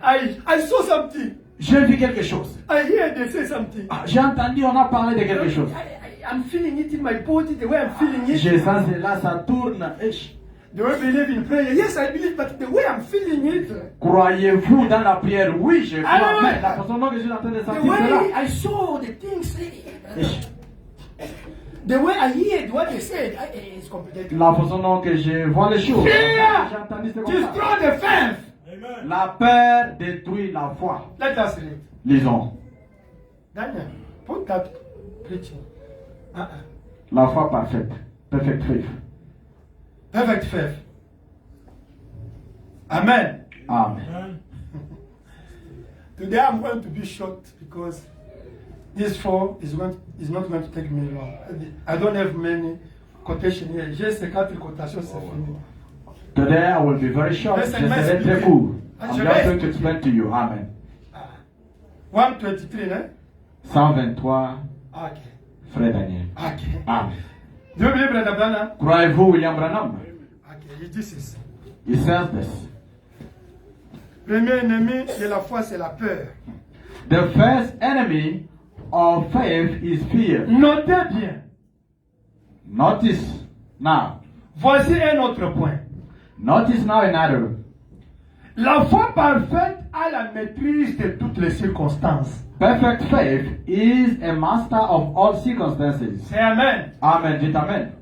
I saw something. J'ai vu quelque chose. I heard they say something. Ah, j'ai entendu, on a parlé de quelque chose. I'm feeling it in my body, the way I'm feeling it. J'ai senti là, ça tourne. Eh, Do you believe in prayer? Yes, I believe, but the way I'm feeling it, croyez-vous dans la prière? Oui, je crois. Ah, Mais la façon dont je suis en train de the sentir way cela. I saw the things, Eh, the way I heard what they said, it's complicated. la façon dont que je vois les choses. J'ai Fear entendu c'est comme ça. destroy the faith. La peur détruit la foi. Let us read. Lisons. Daniel, put that preaching. La foi parfaite. Perfect faith. Perfect faith. Amen. Amen. Today I'm going to be short because this four is not going to take me long. I don't have many quotations here. Just a couple quotations, c'est fini. Today I will be very short. Je Listen, serai let's très begin. court. I'm Je just vais- going to explain to you. Amen. 123, né? 123, Ok. Frère Daniel. Ok. Amen. Do you believe Brother Branham? Croyez-vous William Branham? Ok, il dit ceci. He says this. Premier ennemi de la foi, c'est la peur. The first enemy of faith is fear. Notez bien. Notice now. Voici un autre point. Notice now another. La foi parfaite a la maîtrise de toutes les circonstances. Perfect faith is a master of all circumstances. C'est Amen. Amen. Dites Amen.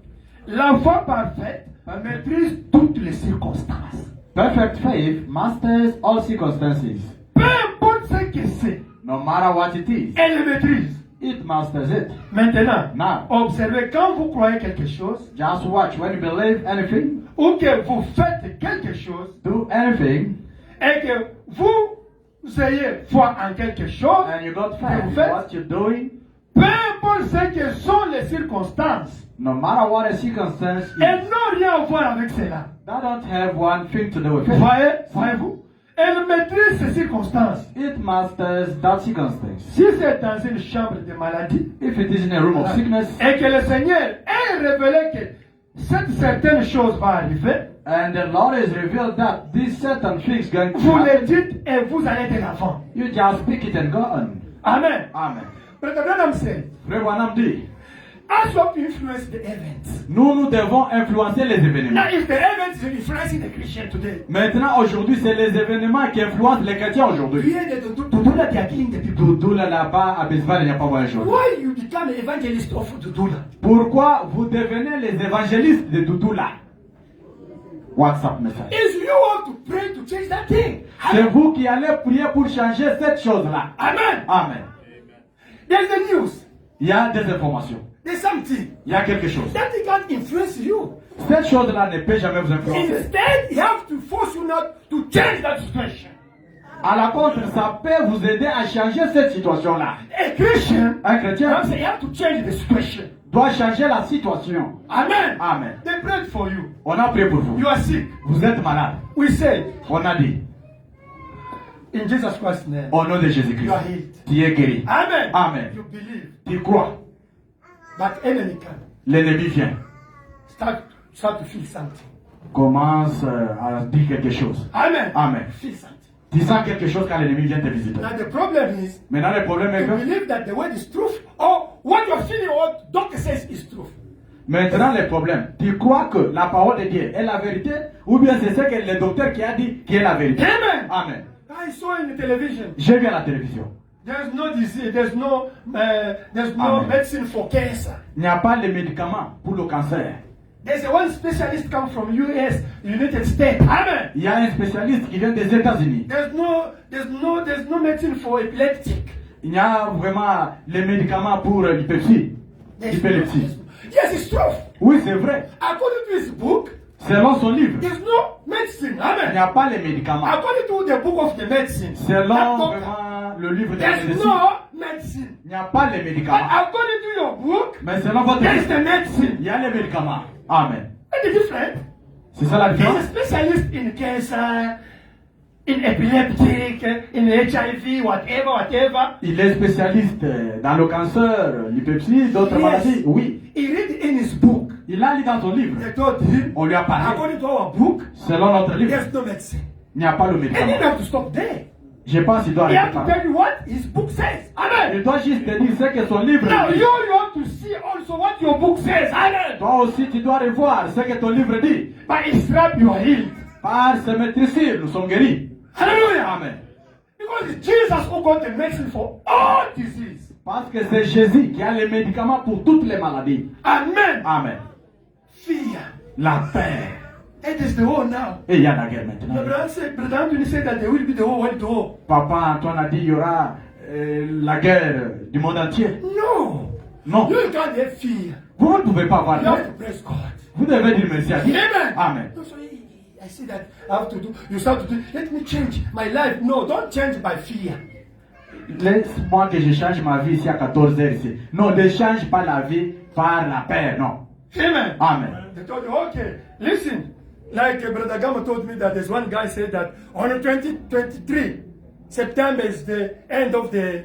La foi parfaite maîtrise toutes les circonstances. Perfect faith masters all circumstances. Peu importe ce que c'est, No matter what it is, elle le maîtrise. it masters it. Maintenant, Now, observez quand vous croyez quelque chose just watch. When you believe anything, ou que vous faites quelque chose do anything, et que vous ayez foi en quelque chose, and you got que faith vous in faites, what you're doing, peu importe ce que sont les circonstances, no matter what the circumstance elles is, n'ont rien à voir avec cela. that don't have one thing to do with it. Voyez-vous? Elle maîtrise ces circonstances. It masters that circumstance. Si c'est dans une chambre de maladie, If it is in a room of sickness, et que le Seigneur ait révélé que cette certaine chose va arriver, and the Lord has revealed that this certain things going to vous le happen, dites et vous allez de l'avant. you just speak it and go on. Amen. Amen. Brother Branham said, Frère Branham dit, also have to influence the events. Nous devons influencer les événements. Now, if the events are influencing the Christian today, Maintenant, aujourd'hui, c'est les événements qui influencent les chrétiens aujourd'hui. here they Dudula, they are killing the people. Doudoula là-bas, à Bisbal, il n'y a pas voyagé aujourd'hui. Why you become an evangelist of Dudula? Pourquoi vous devenez les évangélistes de Doudoula? WhatsApp message. Is you want to pray to change that thing. C'est vous qui allez prier pour changer cette chose-là. Amen. Amen. There's the news. Il y a des informations. There's something. Il y a quelque chose. That thing can't influence you. Cette chose-là ne peut jamais vous influencer. Instead, you have to force you not to change that situation. À la contre, ça peut vous aider à changer cette situation-là. A Christian, Un chrétien I'm saying you have to change the situation. doit changer la situation. Amen. Amen. They prayed for you. On a prié pour vous. You are sick. Vous êtes malade. We say, On a dit, in Jesus Christ's name, au nom de Jésus-Christ, you are healed. tu es guéri. Amen. Amen. You believe. Tu crois. But enemy can L'ennemi vient. start to feel something. Commence à dire quelque chose. Amen. Amen. Feel something. Tu sens quelque chose quand l'ennemi vient te visiter. Now the problem is, Maintenant, le problème est you que believe that the word is truth, or what you're feeling, or what doctor says is truth. maintenant, le problème, tu crois que la parole de Dieu est la vérité ou bien c'est ce que le docteur qui a dit qui est la vérité. Amen. Amen. I saw in the television. J'ai vu à la télévision. There's no disease. There's no Amen. medicine for cancer. Il n'y a pas de médicaments pour le cancer. There's a one specialist come from US, United States. Amen. Il y a un spécialiste qui vient des États-Unis. There's no medicine for epileptic. Il y a vraiment les médicaments pour l'épilepsie. L'épilepsie. Yes, it's true. Oui, c'est vrai. According to his book, Selon son livre, there's no medicine. il n'y Amen. a pas les médicaments. According to the book of the medicine, Selon that doctor, vraiment le livre de la there's médecine, no medicine. il n'y a pas les But médicaments. according to your book, Mais selon votre there's livre, the medicine. il y a les médicaments. Amen. What's the difference? C'est ça la He's a différence. specialist in cancer, in epileptic, in HIV, whatever. Il est spécialiste dans le cancer, l'épilepsie, d'autres maladies. Oui. He read in his book. Il a lu dans son livre. They told him, On lui a parlé. according to our book, Selon notre livre, there's no medicine. il n'y a pas le And you médicament. have to stop there. Je pense qu'il doit He has arrêter to là. tell you what his book says. Amen. Il doit juste te dire ce que son livre Now dit. you have to see also what your book says. Amen. Toi aussi, tu dois revoir ce que ton livre dit. By his strap you are healed. Par ce maîtrise, nous sommes guéris. Hallelujah. Amen. Because it's Jesus who got the medicine for all disease. Parce que c'est Jésus qui a les médicaments pour toutes les maladies. Amen. Amen. Fear. La paix. It is the whole now. Et il y a la guerre maintenant. Brother Anthony said that there will be the whole world war. Papa Antoine a dit il y aura la guerre du monde entier. No. Non. You can't have fear. Vous ne pouvez pas avoir You have peur. to praise God. Vous devez dire merci à Dieu. Amen. Amen. No, so I see that I have to do. You start to do. Let me change my life. No, don't change by fear. Laisse-moi que je change ma vie ici à 14 heures ici. Non, ne change pas la vie par la paix, non. Amen. Amen. They told you, okay, listen. Like Brother Gama told me that there's one guy said that on the 2023, September is the end of the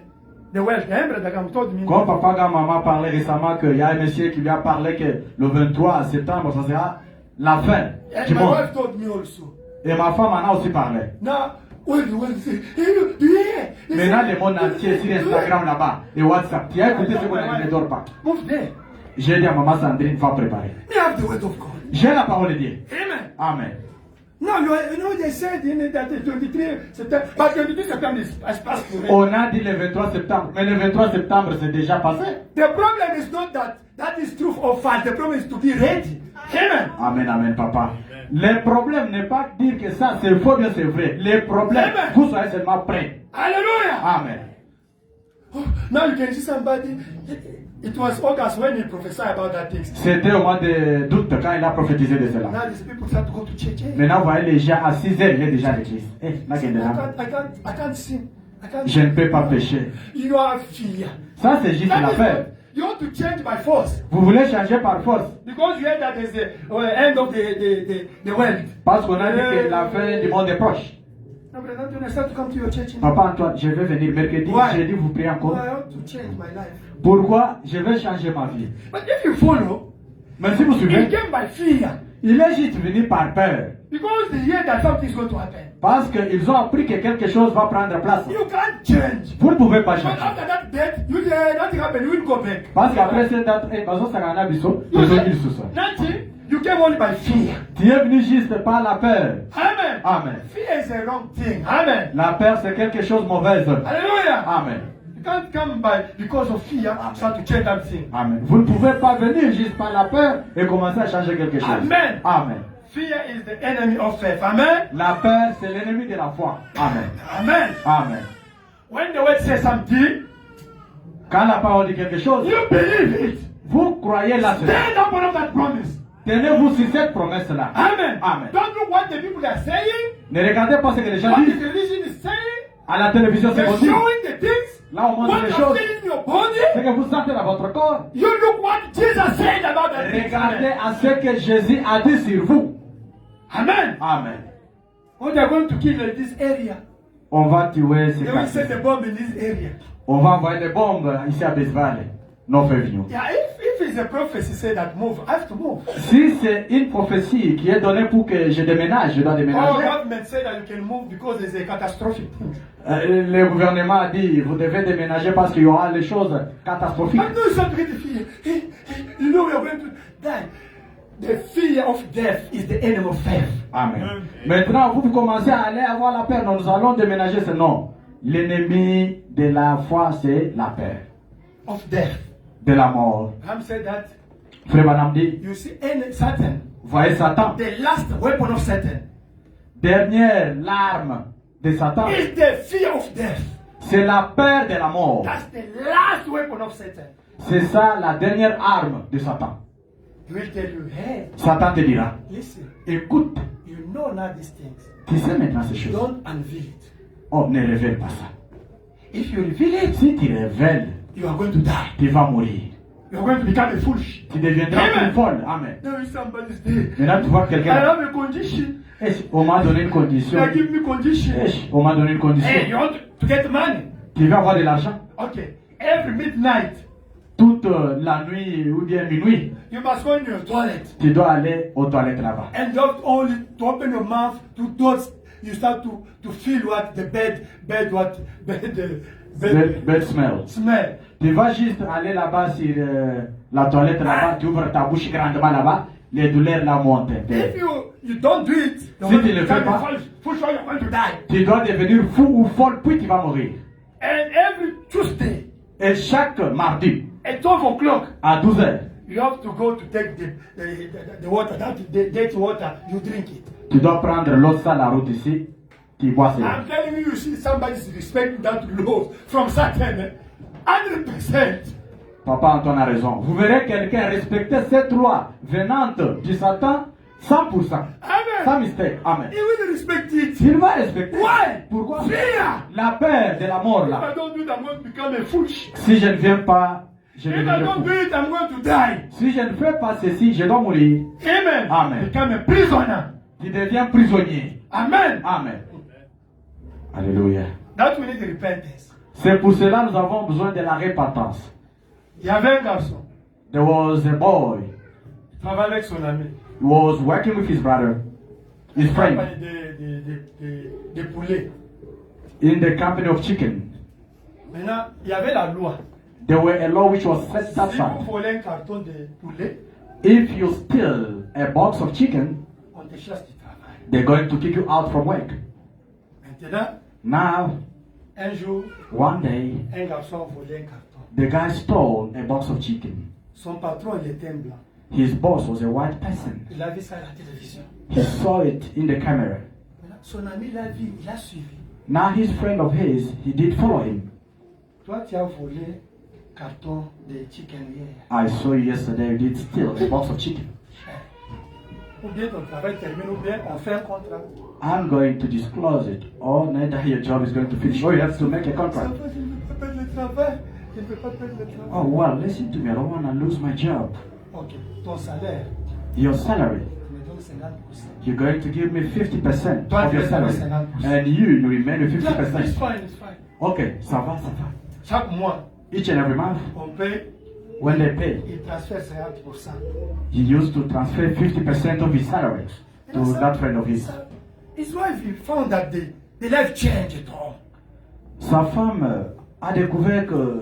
world. Eh, Brother Gama told me. Comme papa et maman parlaient récemment qu'il y a un monsieur qui lui a parlé que le 23 septembre, ça sera la fin And du my monde. wife told me also. Et ma femme en a aussi parlé. Now, what the world say? Hey, do you hear? They Maintenant, say- le monde entier sur Instagram là-bas et WhatsApp. Tu as écouté ce qu'on a dit, ne dors pas. Move there. J'ai dit à maman Sandrine, va préparer. We have the word of God. J'ai la parole de Dieu. Amen. Amen. Now, you know, they said in it that the 23 September, but 23 September is past already. On a dit le 23 septembre, mais le 23 septembre c'est déjà passé. The problem is not that is truth or false. The problem is to be ready. Amen. Amen, amen, papa. Le problème n'est pas de dire que ça c'est faux, bien c'est vrai. Le problème, Amen. vous soyez seulement prêts. Hallelujah. Amen. Oh, now you can see somebody. It was August when he prophesied about that thing. C'était au mois d'août quand il a prophétisé de cela. Now these people start to go to church. Hey, Maintenant, vous voyez les gens à 6 heures, il est déjà à l'église. Eh, là, il y a des gens. I can't sin. I can't. Je ne peux pas pécher. You have fear. Ça, c'est juste That la is paix. what- you want to change by force Vous voulez changer par force. because you heard that there's the end of the world. Parce qu'on a dit que la fin du monde est proche. Now, Brother Anthony, I start to come to your church. Papa Antoine, je vais venir mercredi, Why? jeudi, vous priez I encore. want to change my life. Pourquoi? Je vais changer ma vie. But if you follow, Mais si vous it suivez, came by fear. Il est juste venu par peur. Because they hear that something is going to happen. Parce qu'ils ont appris que quelque chose va prendre place. You can't change. Vous ne pouvez pas But changer. after that death, you say nothing happened, you will go back. Parce qu'après cette date, Nothing. You came only by fear. tu es venu juste par la peur. Amen. Amen. Fear is a wrong thing. Amen. La peur, c'est quelque chose de mauvais. Hallelujah. Amen. You can't come by because of fear start to change that thing. Amen. Vous ne pouvez pas venir juste par la peur et commencer à changer quelque chose. Amen. Amen. Fear is the enemy of faith. Amen. La peur, c'est l'ennemi de la foi. Amen. Amen. Amen. When the word says something, Quand la parole dit quelque chose, you believe it. vous croyez là. Stand up on that promise. Tenez-vous sur cette promesse-là. Amen. Amen. Don't look what the people are saying. Ne regardez pas ce que les gens What the disent. religion is saying. À la télévision, c'est They're possible. showing the things. Là, on montre What les you choses. feel in your body. Ce que vous sentez dans votre corps. You look what Jesus said about that thing. Regardez à ce que Jésus a dit sur vous. Amen. Amen. When they're going to kill in this area, On va tuer ces they will set quartiers. the bomb in this area. On va envoyer des bombes ici à Besval. Non, Févignon. Yeah, if it's a prophecy say that move, I have to move. Si c'est une prophétie qui est donnée pour que je déménage, je dois Our déménager. government said that you can move because there's a catastrophic thing. Le gouvernement a dit, vous devez déménager parce qu'il y aura des choses catastrophiques. I know it's not really fear. You know we are going to die. The fear of death is the enemy of faith. Amen. Maintenant, vous commencez à aller avoir la peur. Nous allons déménager ce nom. L'ennemi de la foi, c'est la peur. Of death. De la mort. Ram said that. Frère Branham dit, You see, Satan, voyez Satan. the last weapon of Satan Dernière larme de Satan, is the fear of death. c'est la peur de la mort. That's the last weapon of Satan. C'est ça la dernière arme de Satan. He will tell you, hey, Satan te dira, listen, écoute, you know now these things. tu sais maintenant ces choses. Don't unveil it. Oh, ne révèle pas ça. If you reveal it, Si tu révèles, you are going to die. tu vas mourir. You are going to become a foolish. Tu deviendras Amen. une folle. Amen. Now if somebody's there, Maintenant, tu vois I quelqu'un. have a condition. On m'a donné une condition. They give me condition. On m'a donné une condition. Hey, you want to get money? Tu veux avoir de l'argent Okay. Every midnight, toute la nuit ou bien minuit. you must go in your toilet. Tu dois aller aux toilettes là-bas. And just only to open your mouth to those, you start to feel what the bed Bad smell. smell. Tu vas juste aller là-bas sur la toilette là-bas. Tu ouvres ta bouche grandement là-bas. Les douleurs là montent. If you don't do it, Si tu le fais pas, for sure you're going to die. tu dois devenir fou ou folle puis tu vas mourir. And every Tuesday Et chaque mardi at 12 o'clock, à 12h, you have to go to take the water, the dirty water, you drink it. tu dois prendre l'eau sur la route ici. Tu bois cela. I'm telling you, you see somebody's respecting that law from Satan, 100%. Papa Antoine a raison. Vous verrez quelqu'un respecter cette loi venante du Satan 100%. Amen. Sans mystère. Amen. He will respect it. Il va respecter. Why? Pourquoi? Fear. La peur de la mort If I là. don't do it, I'm going to become a foolish. Si je ne viens pas, je If I deviendrai don't fou. do it, I'm going to die. Si je ne fais pas ceci, je dois mourir. Amen. Amen. Become a prisoner. Tu deviens prisonnier. Amen. Amen. Alléluia. That we need repentance. C'est pour cela que nous avons besoin de la repentance. Il y avait un garçon. There was a boy. Il travaillait avec son ami. He was working with his brother, his Il friend, travaillait des poulets. in the company of chicken. Maintenant, il y avait la loi. There were a law which was set Si vous aside. volez un carton de poulet, If you steal a box of chicken, on te chasse du travail. they're going to kick you out from work. Maintenant, Now, un jour, one day, un garçon a volé un carton. the guy stole a box of chicken. Son patron, il était un blanc. His boss was a white person. Il a vu ça à la télévision. He saw it in the camera. Maintenant, son ami l'a vu, il a suivi. Now his friend of his, he did follow him. Toi, tu as volé carton de chicken hier. I saw you yesterday, you did steal a box of chicken. Ou bien ton travail termine, ou bien on fait un contrat. I'm going to disclose it, or neither your job is going to finish, or you have to make a contract. Je ne peux pas perdre le travail. Je ne peux pas perdre le travail. Oh, well, listen to me, I don't want to lose my job. Ok, ton salaire, Your salary, tu me donnes 50%. you're going to give me 50% Toi, of tu your vas salary. donner 50%. And you remain with It's 50%. fine, it's fine. Okay, ça va, ça va. Chaque mois, Each and every month, on paye when they pay, il transfère 50%. he used to transfer 50% of his salary to that friend of his. His wife, he found that the life changed at home. Sa femme a découvert que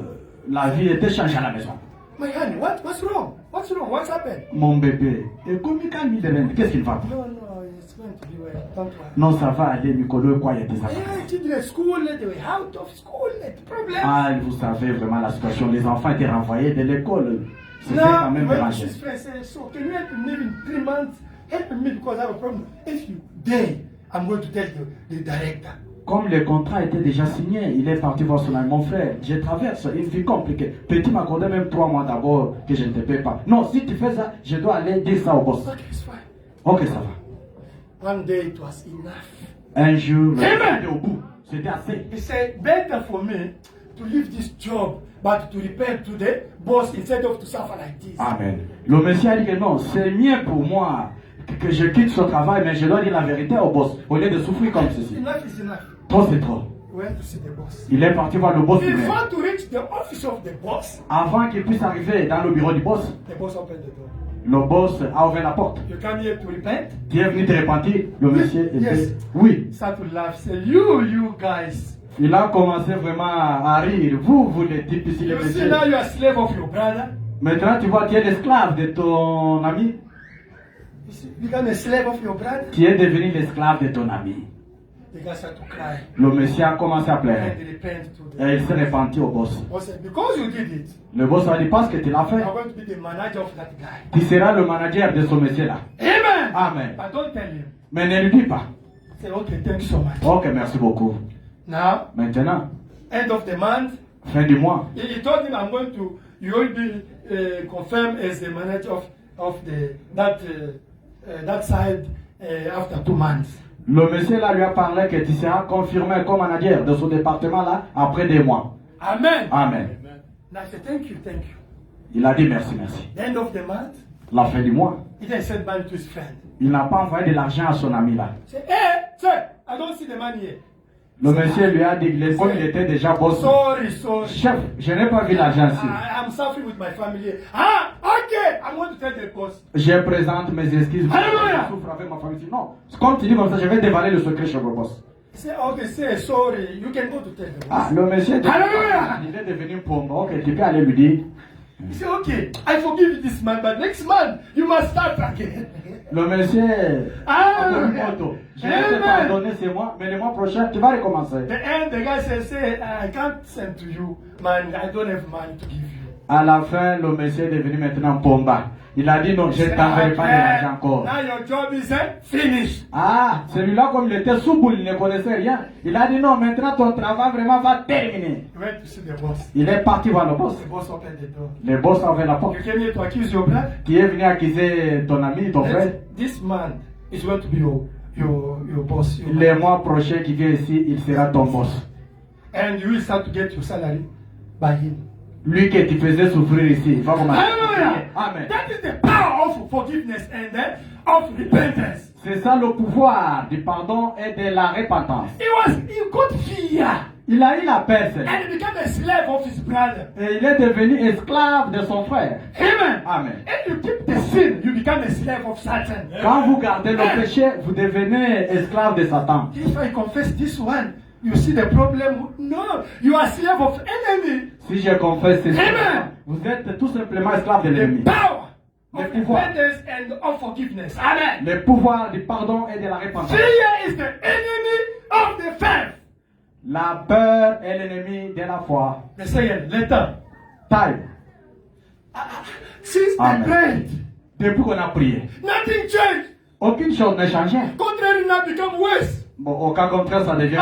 la vie était changée à la maison. My honey, what's wrong? What's wrong? What's happened? Mon bébé, et comme il calme, qu'est-ce qu'il va? No, it's going to be well. Don't worry. Non, ça va aller, Nicolo, quoi, il y a des affaires. Yeah, children school, they were out of school, the problem. Ah, vous savez vraiment la situation, les enfants étaient renvoyés de l'école. C'était quand Now, même when dérangé. his friend said, so can you help me in 3 months? Help me because I have a problem. If you dare, I'm going to tell the director. Comme le contrat était déjà signé, il est parti voir son ami. Mon frère, je traverse une vie compliquée. Petit m'accordait même 3 mois d'abord que je ne te paie pas. Non, si tu fais ça, je dois aller dire ça au boss. Okay, it's fine. Ok, ça va. One day it was enough. Un jour, Amen. c'était au bout. C'était assez. He said, better for me to leave this job, but to repent to the boss instead of to suffer like this. Amen. Le monsieur a dit que non, c'est mieux pour moi que je quitte ce travail, mais je dois dire la vérité au boss, au lieu de souffrir comme ceci. Enough is enough. Trop, c'est trop. We went to see the boss. Il est parti voir le boss lui-même. Before to reach the office of the boss, Avant qu'il puisse arriver dans le bureau du boss, the boss opened the door. le boss a ouvert la porte. You come here to repent? Tu es venu te repentir? Le monsieur était... Yes. Oui. Start to laugh. Say, you guys. Il a commencé vraiment à rire. Vous les types ici, les You see messieurs. now you are slave of your brother. Maintenant, tu vois, tu es l'esclave de ton ami. You see, become a slave of your brother. Tu es devenu l'esclave de ton ami. The guy started to cry Le monsieur a commencé à pleurer. and repent to the Et il s'est repenti au boss. boss. Said, because you did it, Le boss a dit, parce que tu l'as fait, you are going to be the manager of that guy. tu seras le manager de ce monsieur-là. Amen. Amen. But don't tell him. Mais ne lui dis pas. Say, okay, thank you so much. Ok, merci beaucoup. Now, Maintenant, end of the month, fin du mois, he told him, I'm going to, you will be confirmed as the manager of that side after 2 months. le monsieur là lui a parlé que tu seras confirmé comme manager de ce département-là après 2 mois. Amen. Amen. And I said, thank you, thank you. Il a dit merci, merci. The end of the month, La fin du mois, he then sent money to his friend. il n'a pas envoyé de l'argent à son ami là. Say, hey, sir, I don't see the money here. Le monsieur lui a dit, comme il était déjà boss, Sorry. chef, je n'ai pas vu l'argent ici. I'm suffering with my family. Ah, okay. I'm going to tell the boss. Je présente mes excuses. Alléluia. Je souffre avec ma famille. Non, comme tu dis comme ça, je vais dévaler le secret chez le boss. He said, okay, say sorry. You can go to tell the boss. Ah, le monsieur, Alléluia. il est devenu pauvre. Ok, tu peux aller lui dire. He said, okay, I forgive you this month, but next month you must start again. Le monsieur, Alléluia. je vais te pardonner ce mois, mais le mois prochain, tu vas recommencer. The end, the guy says, say, I can't send to you, man. I don't have money to give you. À la fin, le monsieur est devenu maintenant pomba. Il a dit non, je ne t'enverrai pas de l'argent encore. Now your job is finished. Ah, celui-là, comme il était sous-boule, il ne connaissait rien. Il a dit non, maintenant ton travail vraiment va terminer. He went to see the boss. Il est parti voir le boss. The boss opened the door. Le boss a ouvert la porte. You came here to accuse your brother. Tu es venu accuser ton ami, ton frère. This man is going to be your boss. Your Le mois prochain qui vient ici, il sera ton boss. And you will start to get your salary by him. Lui que tu faisais souffrir ici, il va commencer. Hallelujah! Amen. That is the power of forgiveness and of repentance. C'est ça le pouvoir du pardon et de la repentance. He got fear Il a eu la peur, Seigneur. and he became a slave of his brother. Et il est devenu esclave de son frère. Amen. Amen. And you keep the sin, you become a slave of Satan. Quand vous gardez le péché, vous devenez esclave de Satan. If I confess this one, you see the problem. No, you are slave of enemy. Si je confesse ceci, Amen. vous êtes tout simplement esclave de The l'ennemi. power Le of pouvoir. repentance and of forgiveness. Amen. Le pouvoir du pardon et de la repentance. Fear is the enemy of the faith. La peur est l'ennemi de la foi. The second letter. Time. Since Amen. they prayed, Depuis qu'on a prié, nothing changed. aucune chose n'a changé. Contrary now become worse. Bon, au cas contraire, ça devient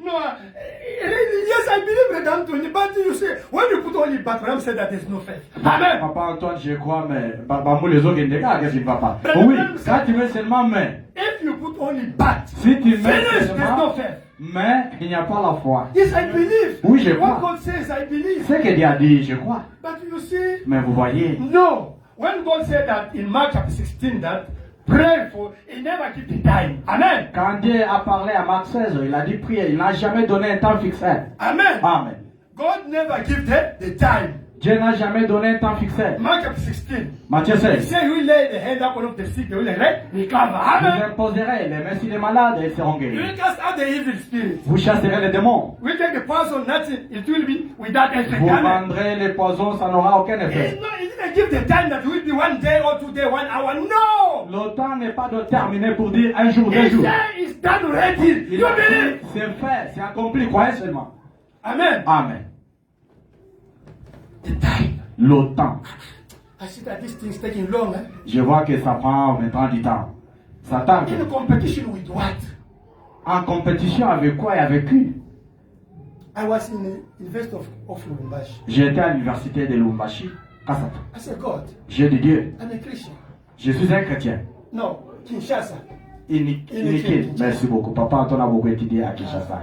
No, yes, I believe that Anthony, but you say, when you put only back, Ram said that there's no faith. Amen. Papa Antoine, je crois, mais moi les autres, qu'est-ce qu'il va pas? Oui, quand tu mets seulement mais. If you put only back, Si tu mets finish, there's no seulement faith. mais, il n'y a pas la foi. Yes, I believe. Oui, je What crois. God says, I believe. C'est que Dieu a dit, je crois. But you see, Mais vous voyez, no. When God said that in Mark chapter 16, that pray for, he never keep the time. Amen. quand Dieu a parlé à Marc 16, il a dit prier, il n'a jamais donné un temps fixé. Amen. Amen. God never give the time. Dieu n'a jamais donné un temps fixé. Mark chapter 16. Matthieu He 16. said, "You lay the hand up on the sick, they will recover." Vous Amen. imposerez les mains sur les malades et ils seront You guéris. will cast out the evil spirit. Vous chasserez les démons. We take the poison, nothing. It will be without effect. Vous Amen. vendrez les poisons, ça n'aura aucun effet. He didn't give the time that will be 1 day or 2 days, 1 hour. No. Le temps n'est pas de terminer pour dire un jour, deux He jours. said it's done already. Il You a dit, believe? c'est fait, c'est accompli, croyez seulement. Amen. Amen. The time. Le temps. I see that this thing's taking long. Je vois que ça prend maintenant du temps. Ça tarde. In competition with what? En compétition avec quoi et avec qui? I was in the University of Lubumbashi. J'étais à l'université de Lubumbashi, Kasat. I said, God, J'ai dit Dieu, I'm a Christian. je suis un chrétien. No, Kinshasa. Inikin. Merci beaucoup. Papa Antoine a beaucoup étudié à Kinshasa.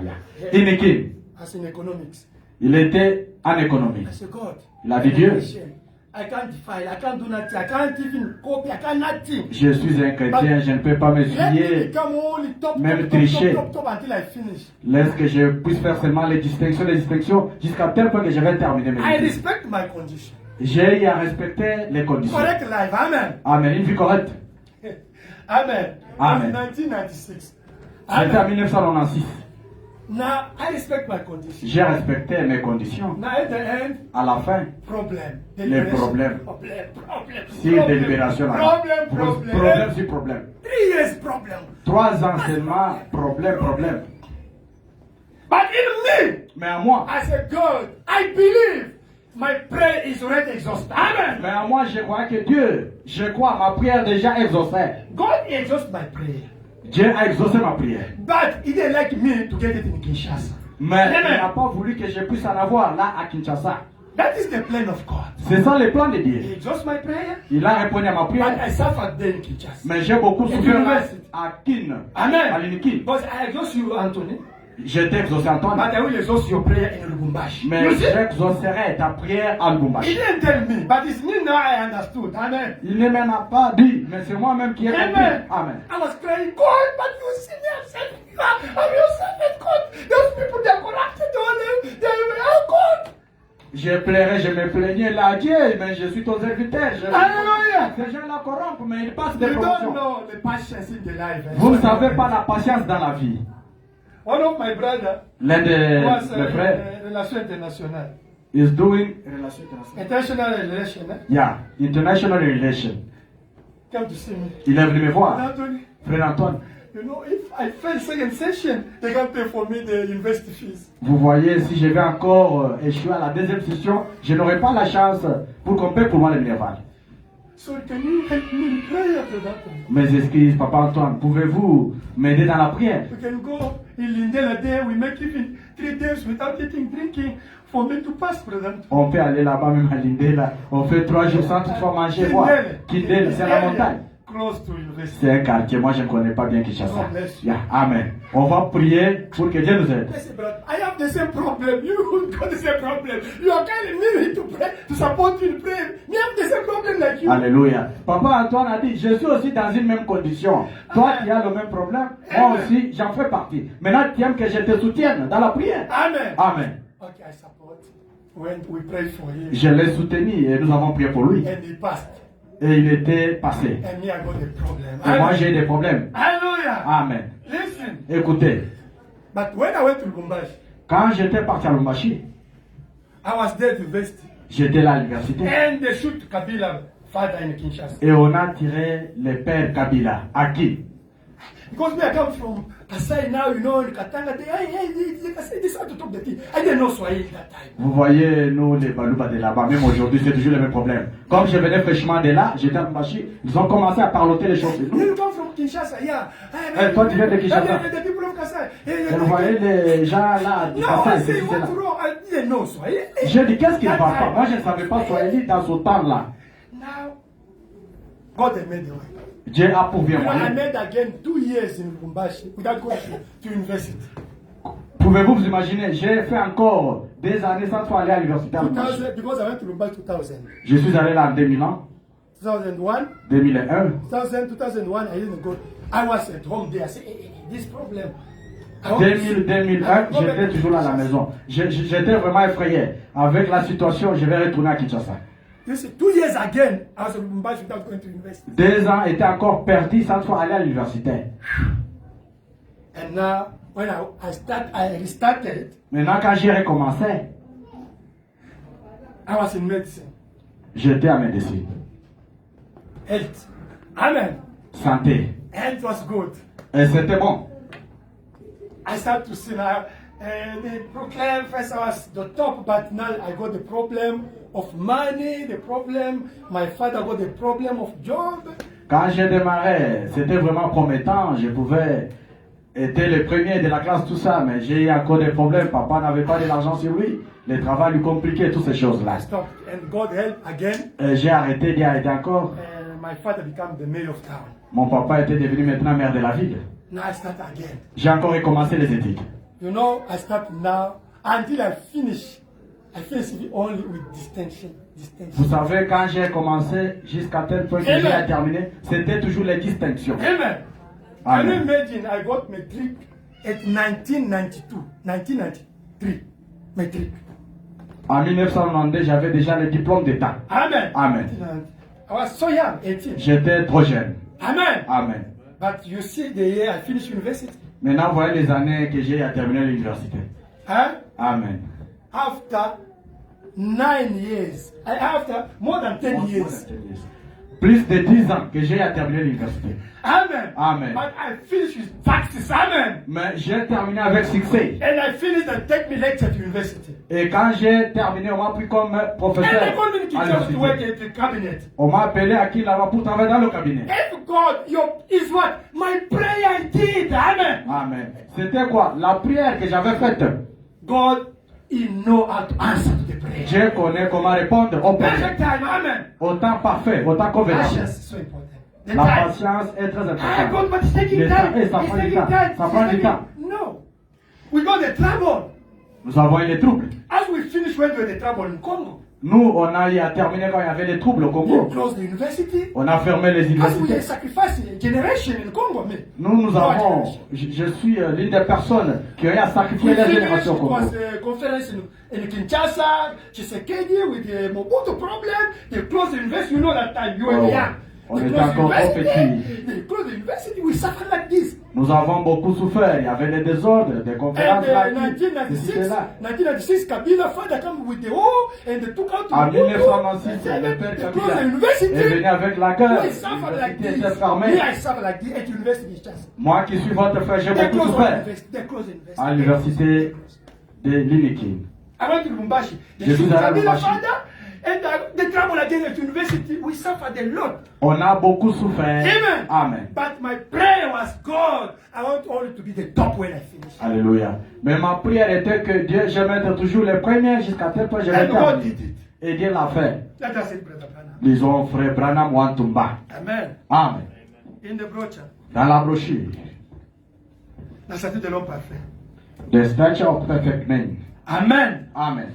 Inikin. As in economics. Il était en économie. I said, God, Il a dit I'm a Dieu, Christian. I can't file, I can't do nothing, I can't even copy, I can't nothing. je suis un chrétien, je ne peux pas me Let me fier. become only top, Même top, tricher. top, top, top until I finish. Laisse que je puisse faire seulement les distinctions, jusqu'à tel point que je vais terminer mes I études. respect my condition. J'ai eu à respecter les conditions. Correct life, amen. Amen. Une vie correcte. Amen. Amen. In 1996. C'était en Amen. 1996. Now, I respect my condition. J'ai respecté mes conditions. Now, at the end, À la fin, problem. les Deliberation. problèmes. Problem. Si délibération là. Problème sur problème. 3 years problem. 3 ans seulement, problème. But in me, Mais à moi, I said, God, I believe my prayer is already exhausted. Amen. mais à moi, je crois que Dieu, je crois, ma prière déjà exaucée. God exhausted my prayer. Dieu a exaucé ma prière. But he didn't like me to get it in Kinshasa. Mais il Amen. n'a pas voulu que je puisse en avoir là à Kinshasa. That is the plan of God. C'est ça le plan de He Dieu. exhausted my prayer, Il a répondu à ma but prière. I suffered there in Kinshasa. Mais j'ai beaucoup Et souffert là university. à Kin. À Amen. l'Inikin. But I exhaust you, Anthony. J'étais exaucé Antoine. But I will exhaust your prayer in Lubumbashi. Mais You see? j'exaucerai ta prière à He Lubumbashi. didn't tell me, but it's me now I understood. Amen. Il ne m'en a pas dit, mais c'est moi-même qui ai compris. Amen. Amen. I was crying, God, but you see me, I'm saying, I'm your servant, God. Those people, they're corrupted, they're oh God. Je plairais, je me plaignais là, Dieu, mais je suis ton serviteur. Hallelujah. Ces gens la corrompent, mais ils passent des You don't promotions. know the patience in the life. Vous ne savez pas la patience dans la vie. One of my brother L'un des was frères relation internationale. is doing relation internationale. International relation, Yeah, international relation. come to see me. Il est venu me voir, Anthony, frère Antoine. you know, if I fail second session, they can pay for me the university fees. Vous voyez, si je vais encore échouer à la deuxième session, je n'aurai pas la chance pour qu'on paie pour moi le minerval. So can you help me in prayer, brother? Mes excuses, papa Antoine, pouvez-vous m'aider dans la prière? We can go in Lindela there, we make even 3 days without eating, drinking, for me to pass, brother. On peut aller là-bas, même à Lindela. On fait 3 jours sans toutefois manger, voir. Kindel, c'est la montagne. Close to university. C'est un quartier, moi je ne connais pas bien Kinshasa. God bless you. Yeah, amen. On va prier pour que Dieu nous aide. I say, brother, I have the same problem. You got the same problem. You are calling me to pray, to support you in prayer. Me have the same problem like you. Alléluia. Papa Antoine a dit, je suis aussi dans une même condition. Toi, tu as le même problème. Moi aussi, j'en fais partie. Maintenant, tu aimes que je te soutienne dans la prière. Amen. Amen. Okay, I support. When we prayed for him, Je l'ai soutenu et nous avons prié pour lui. and he passed. Et il était passé. And me, I got the problem. Et moi, j'ai eu des problèmes. Hallelujah. Amen. Listen. Écoutez, But when I went to Lubumbashi, quand j'étais parti à Lubumbashi, I was there to university. j'étais là à l'université. And they shoot Kabila father in Kinshasa. Et on a tiré les pères Kabila. À qui? Because me, I come from Kasai now, you know, in Katanga, they start to talk the thing. I didn't know Swahili that time. Vous voyez, nous, les Balouba de là-bas, même aujourd'hui, c'est toujours le même problème. Comme je venais fraîchement de là, j'étais à Lubumbashi, ils ont commencé à parloter les choses de nous. You come from Kinshasa, yeah. Eh, toi, tu viens de Kinshasa. The people of Kasai. Et vous voyez les gens là, du No, Kassai, I say, c'est what's là. wrong? I didn't know Swahili. J'ai dit, qu'est-ce qui ne va pas? Moi, je ne savais pas Swahili dans ce temps-là. Now, God had made the way. Dieu a pourvu un I moyen. made again 2 years in Lubumbashi without going to university. Pouvez-vous vous imaginer, j'ai fait encore des années sans fois aller à l'université à Lubumbashi. 2000, because I went to Lubumbashi 2000. Je suis allé là en 2000 ans, 2001, 2001. 2001, I didn't go. I was at home there. I said, hey, this problem. 2001, j'étais toujours là à la maison. J'étais vraiment effrayé. Avec la situation, je vais retourner à Kinshasa. You see, 2 years again, I was in Lubumbashi without going to university. 2 ans étaient encore perdus sans fois aller à l'université. And now, when I restarted, Maintenant, quand j'ai recommencé, I was in medicine, j'étais à médecine. health. Amen. Santé. Health was good. Et c'était bon. I started to see now. They proclaimed first I was the top, but now I got the problem of money, the problem. My father got the problem of job. Quand j'ai démarré, c'était vraiment promettant. Je pouvais être le premier de la classe, tout ça, mais j'ai eu encore des problèmes. Papa n'avait pas de l'argent sur lui. Le travail lui compliquait, toutes ces choses-là. I stopped, and God helped again. Et j'ai arrêté d'y arrêter encore. And my father became the mayor of town. Mon papa était devenu maintenant maire de la ville. Now I start again. J'ai encore recommencé les études. You know, I start now until I finish. I finish it only with distinction. Vous savez, quand j'ai commencé, jusqu'à tel point que j'ai terminé, c'était toujours les distinctions. Amen. Amen. Can you imagine? I got matric at 1993. Matric. En 1992, j'avais déjà le diplôme d'État. Amen. Amen. I was so young, 18. J'étais trop jeune. Amen. Amen. But you see, the year I finished university. Maintenant, voyez les années que j'ai terminé l'université. Huh? Amen. After 9 years, after more than 10 years. Plus de 10 ans que j'ai terminé l'université. Amen. Amen. But I finished with practice. Amen. Mais j'ai terminé avec succès. And I finished and take me lecture at university. Et quand j'ai terminé, on m'a pris comme professeur. And they called me to à just to work l'université. at the cabinet. On m'a appelé à qui là-bas pour travailler dans le cabinet. If God is what? My prayer did. Amen. Amen. C'était quoi? La prière que j'avais faite. God, He know how to answer to the prayer. Je connais comment répondre aux prières. Perfect time. Amen. Au temps parfait, au temps convenable. Patience is so important. The La time. patience est très Ah, importante. God, but it's taking Le temps, time. et ça It's prend du taking temps. time. Ça prend du temps. No. We got the trouble. Nous avons eu les troubles. As we finish when we had the trouble in Congo, Nous, on a eu à terminer quand il y avait les troubles au we Congo. closed the university. On a fermé les As we universités. sacrificed a generation in Congo, me. Nous avons, je suis l'une des personnes qui ont eu à sacrifier We la finished, génération au it Congo. was a conference in Kinshasa, Tshisekedi with the Mobutu problem. They closed the university. You know that time. You were Oh, young. on They était closed the encore trop university. petits. They closed the university. We suffered like this. Nous avons beaucoup souffert. Il y avait des désordres, des And conférences là. 1996, Kabila father come with the war and they took out En Mobutu. 1996, le père They closed the Kabila university. est venu avec la guerre. We suffered like L'université this. était fermée. Me, I suffered like this at university. Just. Moi qui suis votre frère, j'ai They beaucoup closed the souffert. university. They closed the university. À l'université de Linikin. I went to Lubumbashi. They Je suis shoot allé à Kabila Lubumbashi. father and the trouble again at university. We suffered a lot. On a beaucoup souffert. Amen. Amen. But my prayer was, God, I want only to be the top when I finish. Alléluia. Mais ma prière était que Dieu, je mette toujours les premiers jusqu'à tel point je vais And God terminer. did it. Et Dieu l'a fait. Let us say, Brother Branham. Disons, frère Branham Wantumba. Amen. Amen. In the brochure, Dans la brochure, la statue de l'homme parfait. The Statue of Perfect Man. Amen. Amen.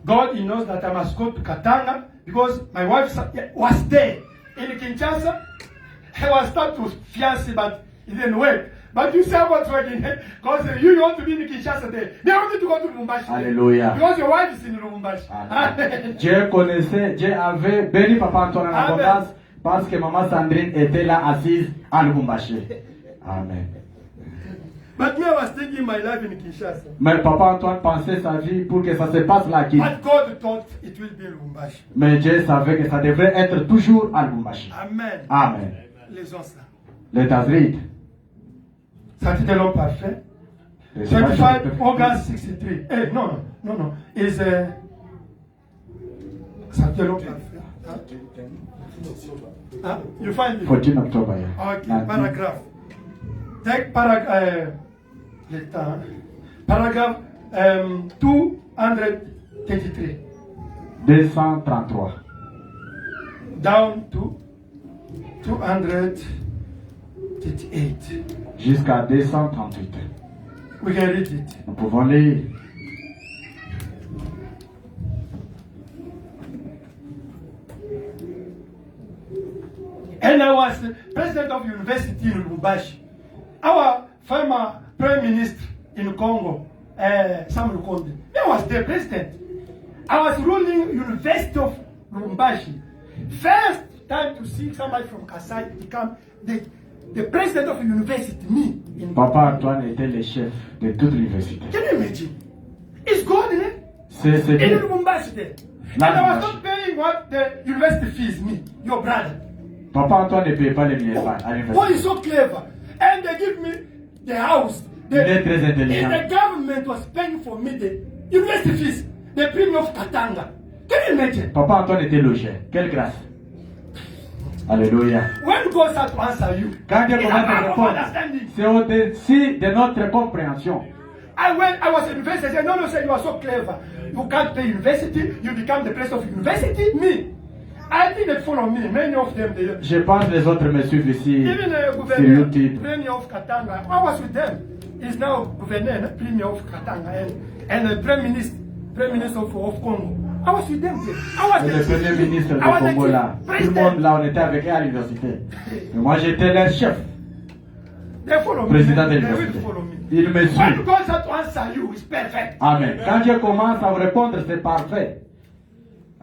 God, He knows that I must go to Katanga because my wife was there in Kinshasa. I was start to fiancé, but it didn't work. But you say what's working because you want to be in Kinshasa there. They want you to go to Lubumbashi. Alléluia. Because your wife is in Lubumbashi. Amen. Dieu connaissait, Dieu avait béni Papa Antoine en Amen. abondance parce que Maman Sandrine était là assise à Lubumbashi. Amen. But me, I was taking my life in Kinshasa. Mais Papa Antoine pensait sa vie pour que ça se passe là. But God thought it will be in Lubumbashi. Mais Dieu savait que ça devrait être toujours à Lubumbashi. Amen. Amen. Lisons ça. Let us read. Statue de l'homme parfait. The Statue of 25 Perfect August 63. Hey, no. Is statue de l'homme parfait. Huh? You find it? 14 October. Yeah. Okay, paragraph. Take paragraph. Paragraph 233. 233. Down to 238. Jusqu'à 238. We can read it. Nous pouvons lire. And I was the president of university in Lubumbashi. our former Prime Minister in Congo, Samuel Konde, I was the president. I was ruling University of Lubumbashi. First time to see somebody from Kasai become the president of a university, me. Papa Antoine était le chef de toute l'université. Can you imagine? It's God, isn't it? C'est In bien. Lubumbashi there. And I was not paying what the university fees, me, your brother. Papa Antoine ne paye pas les billets à Boy l'université. is so clever. And they give me the house. Il est très intelligent. The government was paying for me the university fees. The premium of Katanga. Can you imagine? Papa Antoine était logé. Quelle grâce. Alléluia. When God starts to answer you, Quand Dieu it's a commence à matter of répondre, understanding. c'est au-dessus de notre compréhension. I was at university. I said, no, sir, you are so clever. You can't pay university. You become the president of university. Me. I think they follow me. Many of them, they, Je pense que les autres me suivent ici even the sur governor, YouTube. Premier of Katanga, I was with them. He's now governor, Premier of Katanga, and the Prime Minister of Congo. I was with them there. I was Le the premier ministre du I was Congo the là. Tout le monde president. là, on était avec eux à l'université. Mais moi j'étais leur chef, They follow me. président de They will l'université. follow me. Il me When suit. God starts to answer you, it's perfect. Amen. Quand Dieu commence à vous répondre, c'est parfait.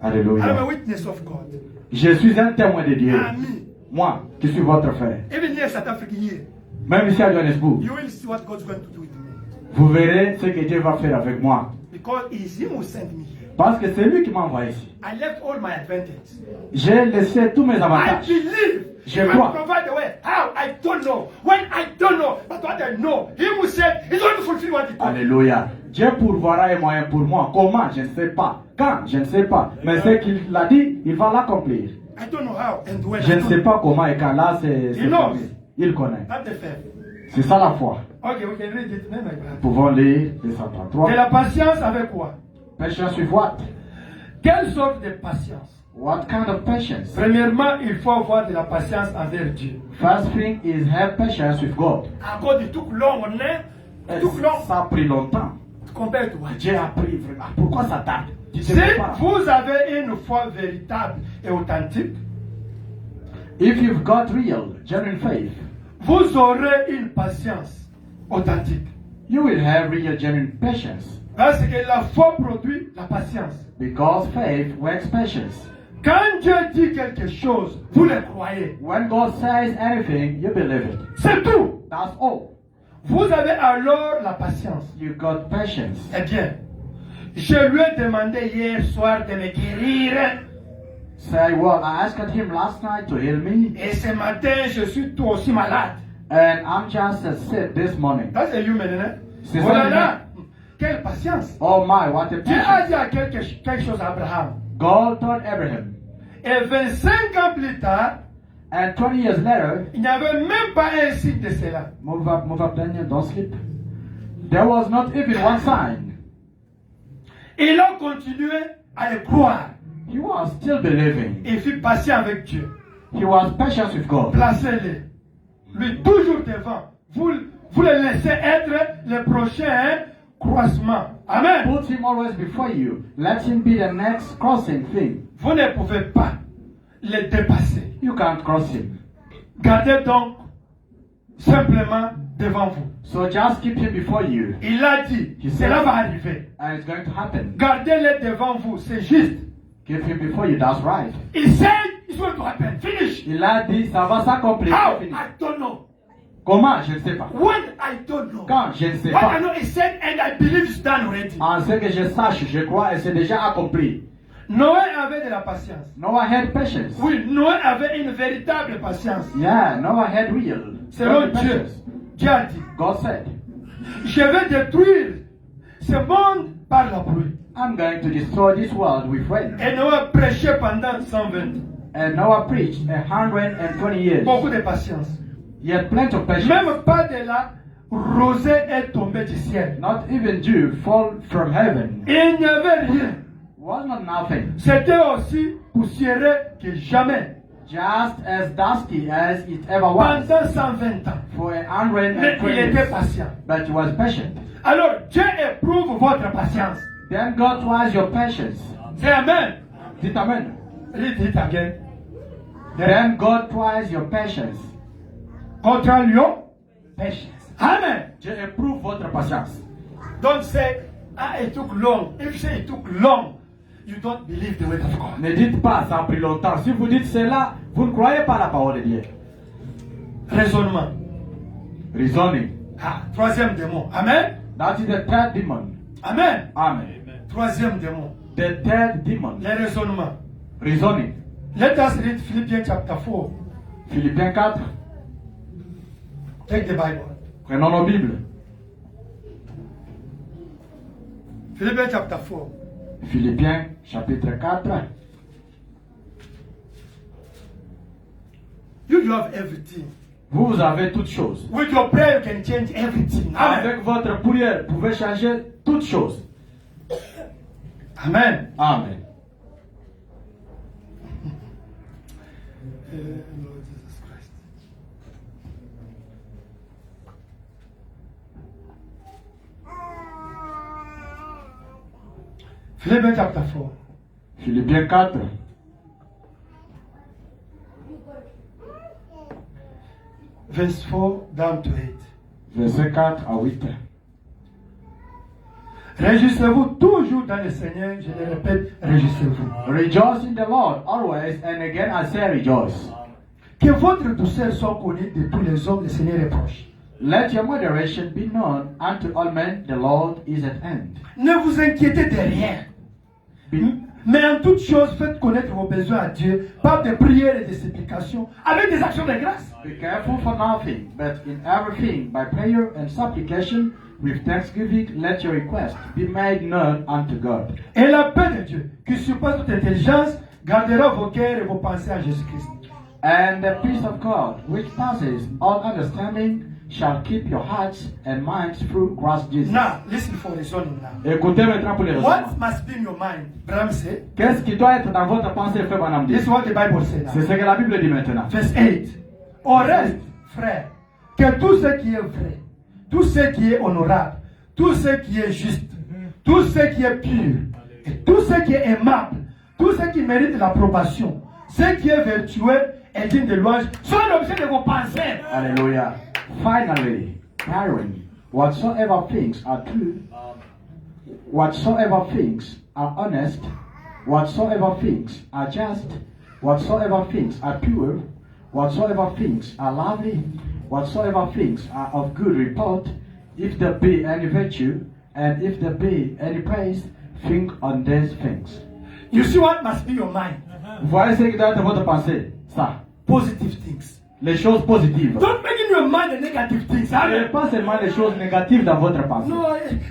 I'm a Alléluia. witness of God. Je suis un témoin de Dieu. Amen. Moi, qui suis votre frère. Even here, South Africa, here, Même ici à Johannesburg, you will see what God's going to do with me. vous verrez ce que Dieu va faire avec moi. Because it's Him who sent me here. Parce que c'est lui qui m'a envoyé ici. I left all my advantages. J'ai laissé tous mes I avantages. believe Je He will crois. provide the way. How? I don't know. When? I don't know. But what I know, Him who said He's going to fulfill what He told me. Alléluia. Dieu pourvoira un moyen pour moi. Comment? Je ne sais pas. Quand? Je ne sais pas. Mais ce qu'il a dit, il va l'accomplir. I don't know how and when. Je I ne don't sais know. pas comment et quand. Là, c'est He knows. promis. Il connaît. That's the faith. C'est ça la foi. Okay, we can read it. Then, my brother. Nous pouvons lire les 133. Et la patience avec quoi? Patience with what? Quelle sorte de patience? What kind of patience? Premièrement, il faut avoir de la patience envers Dieu. First thing is have patience with God. Encore du tout long, on est tout long. Ça a pris longtemps. Compared to what? Dieu a pris vraiment. Pourquoi ça tarde? Tu Si sais pas. vous avez une foi véritable et authentique, If you've got real, genuine faith, vous aurez une patience authentique. you will have real, genuine patience. Parce que la foi produit la patience. Because faith works patience. Quand Dieu dit quelque chose, vous le croyez. When God says anything, you believe it. C'est tout. That's all. Vous avez alors la patience. You got patience. Eh bien, je lui ai demandé hier soir de me guérir. Say, well, I asked him last night to heal me, Et ce matin, je suis tout aussi malade. and I'm just sick this morning. That's a human, hein? C'est Oh ça, là humain. là, quelle patience. Oh my, what a Dieu a patience. dit à quelque chose à Abraham. God told Abraham, Et 25 ans plus tard, and 20 years later, il n'y avait même pas un signe de cela. move up, Daniel, don't sleep. There was not even one sign. Il a continué à le croire. He was still believing. Il fut patient avec Dieu. He was patient with God. Placez-le. Lui toujours devant. Vous le laissez être le prochain croissement. Amen. Put him always before you. Let him be the next crossing thing. Vous ne pouvez pas le dépasser. You can't cross him. Gardez donc simplement devant vous. So just keep him before you, Il a dit, He said- cela va arriver. and it's going to happen. Gardez-le devant vous, c'est juste. Keep him before you, that's right. Il said, it's going to happen. Finish. Il a dit, ça va s'accomplir. How? C'est fini. I don't know. Comment? Je ne sais pas. When? I don't know. Quand? Je ne sais What I pas. know is said and I believe it's done already. En ce que je sache, je crois, et c'est déjà accompli. Noé avait de la patience. Noah had patience. Oui, Noé avait une véritable patience. Yeah, Noah had real. Selon godly Dieu, patience. Dieu a dit, God said, je vais détruire ce monde par la pluie. I'm going to destroy this world with rain. Et Noé prêchait pendant 120 ans. And Noah preached 120 years. Beaucoup de patience. He had plenty of patience. Même pas de la rosée est tombée du ciel. Not even dew fall from heaven. Il n'y avait rien. Was not nothing. C'était aussi poussiéreux que jamais. Just as dusty as it ever was. Pendant 120 ans. For Mais 120 il était years. patient. But he was patient. Alors, Dieu éprouve votre patience. Then God tries your patience. C'est Amen. Dites amen. Read it again. Then God tries your patience. Contre un lion, patience. Amen. Dieu éprouve votre patience. Don't say, it took long. If you say it took long, you don't believe the word of God. Ne dites pas ça a pris longtemps. Si vous dites cela, vous ne croyez pas la parole de Dieu. Raisonnement. Reasoning. Troisième démon. Amen. That is the third demon. Amen. Amen. Troisième démon. The third demon. Les raisonnements. Reasoning. Let us read Philippians chapter 4. Philippiens 4. Take the Bible. Prenons nos Bibles. Philippians chapter 4. Philippiens chapitre 4. You have everything. Vous avez toutes choses. With your prayer, you can change everything. Amen. Avec votre prière, vous pouvez changer toutes choses. Amen. Amen. Lord Jesus Christ. Philippians chapter 4. Philippiens 4. Verse 4 down to 8. Verset 4 à 8. Réjouissez-vous toujours dans le Seigneur. Je le répète, réjouissez-vous. Rejoice in the Lord always, and again I say rejoice. Que votre douceur soit connue de tous les hommes, le Seigneur est proche. Let your moderation be known unto all men, the Lord is at hand. Ne vous inquiétez de rien. Mais en toute chose, faites connaître vos besoins à Dieu par des prières et des supplications, avec des actions de grâce. Be careful for nothing, but in everything, by prayer and supplication, with thanksgiving, let your request be made known unto God. Et la paix de Dieu, qui surpasse toute intelligence, gardera vos cœurs et vos pensées à Jésus-Christ. And the peace of God, which passes all understanding, shall keep your hearts and minds through Christ Jesus. Now, listen for reasoning now. Écoutez maintenant pour les What raisonnements. must be in your mind? Bram said, Qu'est-ce qui doit être dans votre pensée, frère Branham dit? this is what the Bible says C'est now. ce que la Bible dit maintenant. Verse 8. Au reste, frère, que tout ce qui est vrai, tout ce qui est honorable, tout ce qui est juste, tout ce qui est pur, et tout ce qui est aimable, tout ce qui mérite l'approbation, ce qui est vertueux et digne de louange, sont l'objet de vos pensées. Hallelujah. Finally, brethren, whatsoever things are true, whatsoever things are honest, whatsoever things are just, whatsoever things are pure, whatsoever things are lovely, whatsoever things are of good report, if there be any virtue, and if there be any praise, think on these things. You see what must be your mind? Vous voyez ce qui doit être votre pensée? Ça. Positive things. Les choses positives. Don't make in your mind the negative things. Et Amen. pas seulement les choses négatives dans votre pensée. No,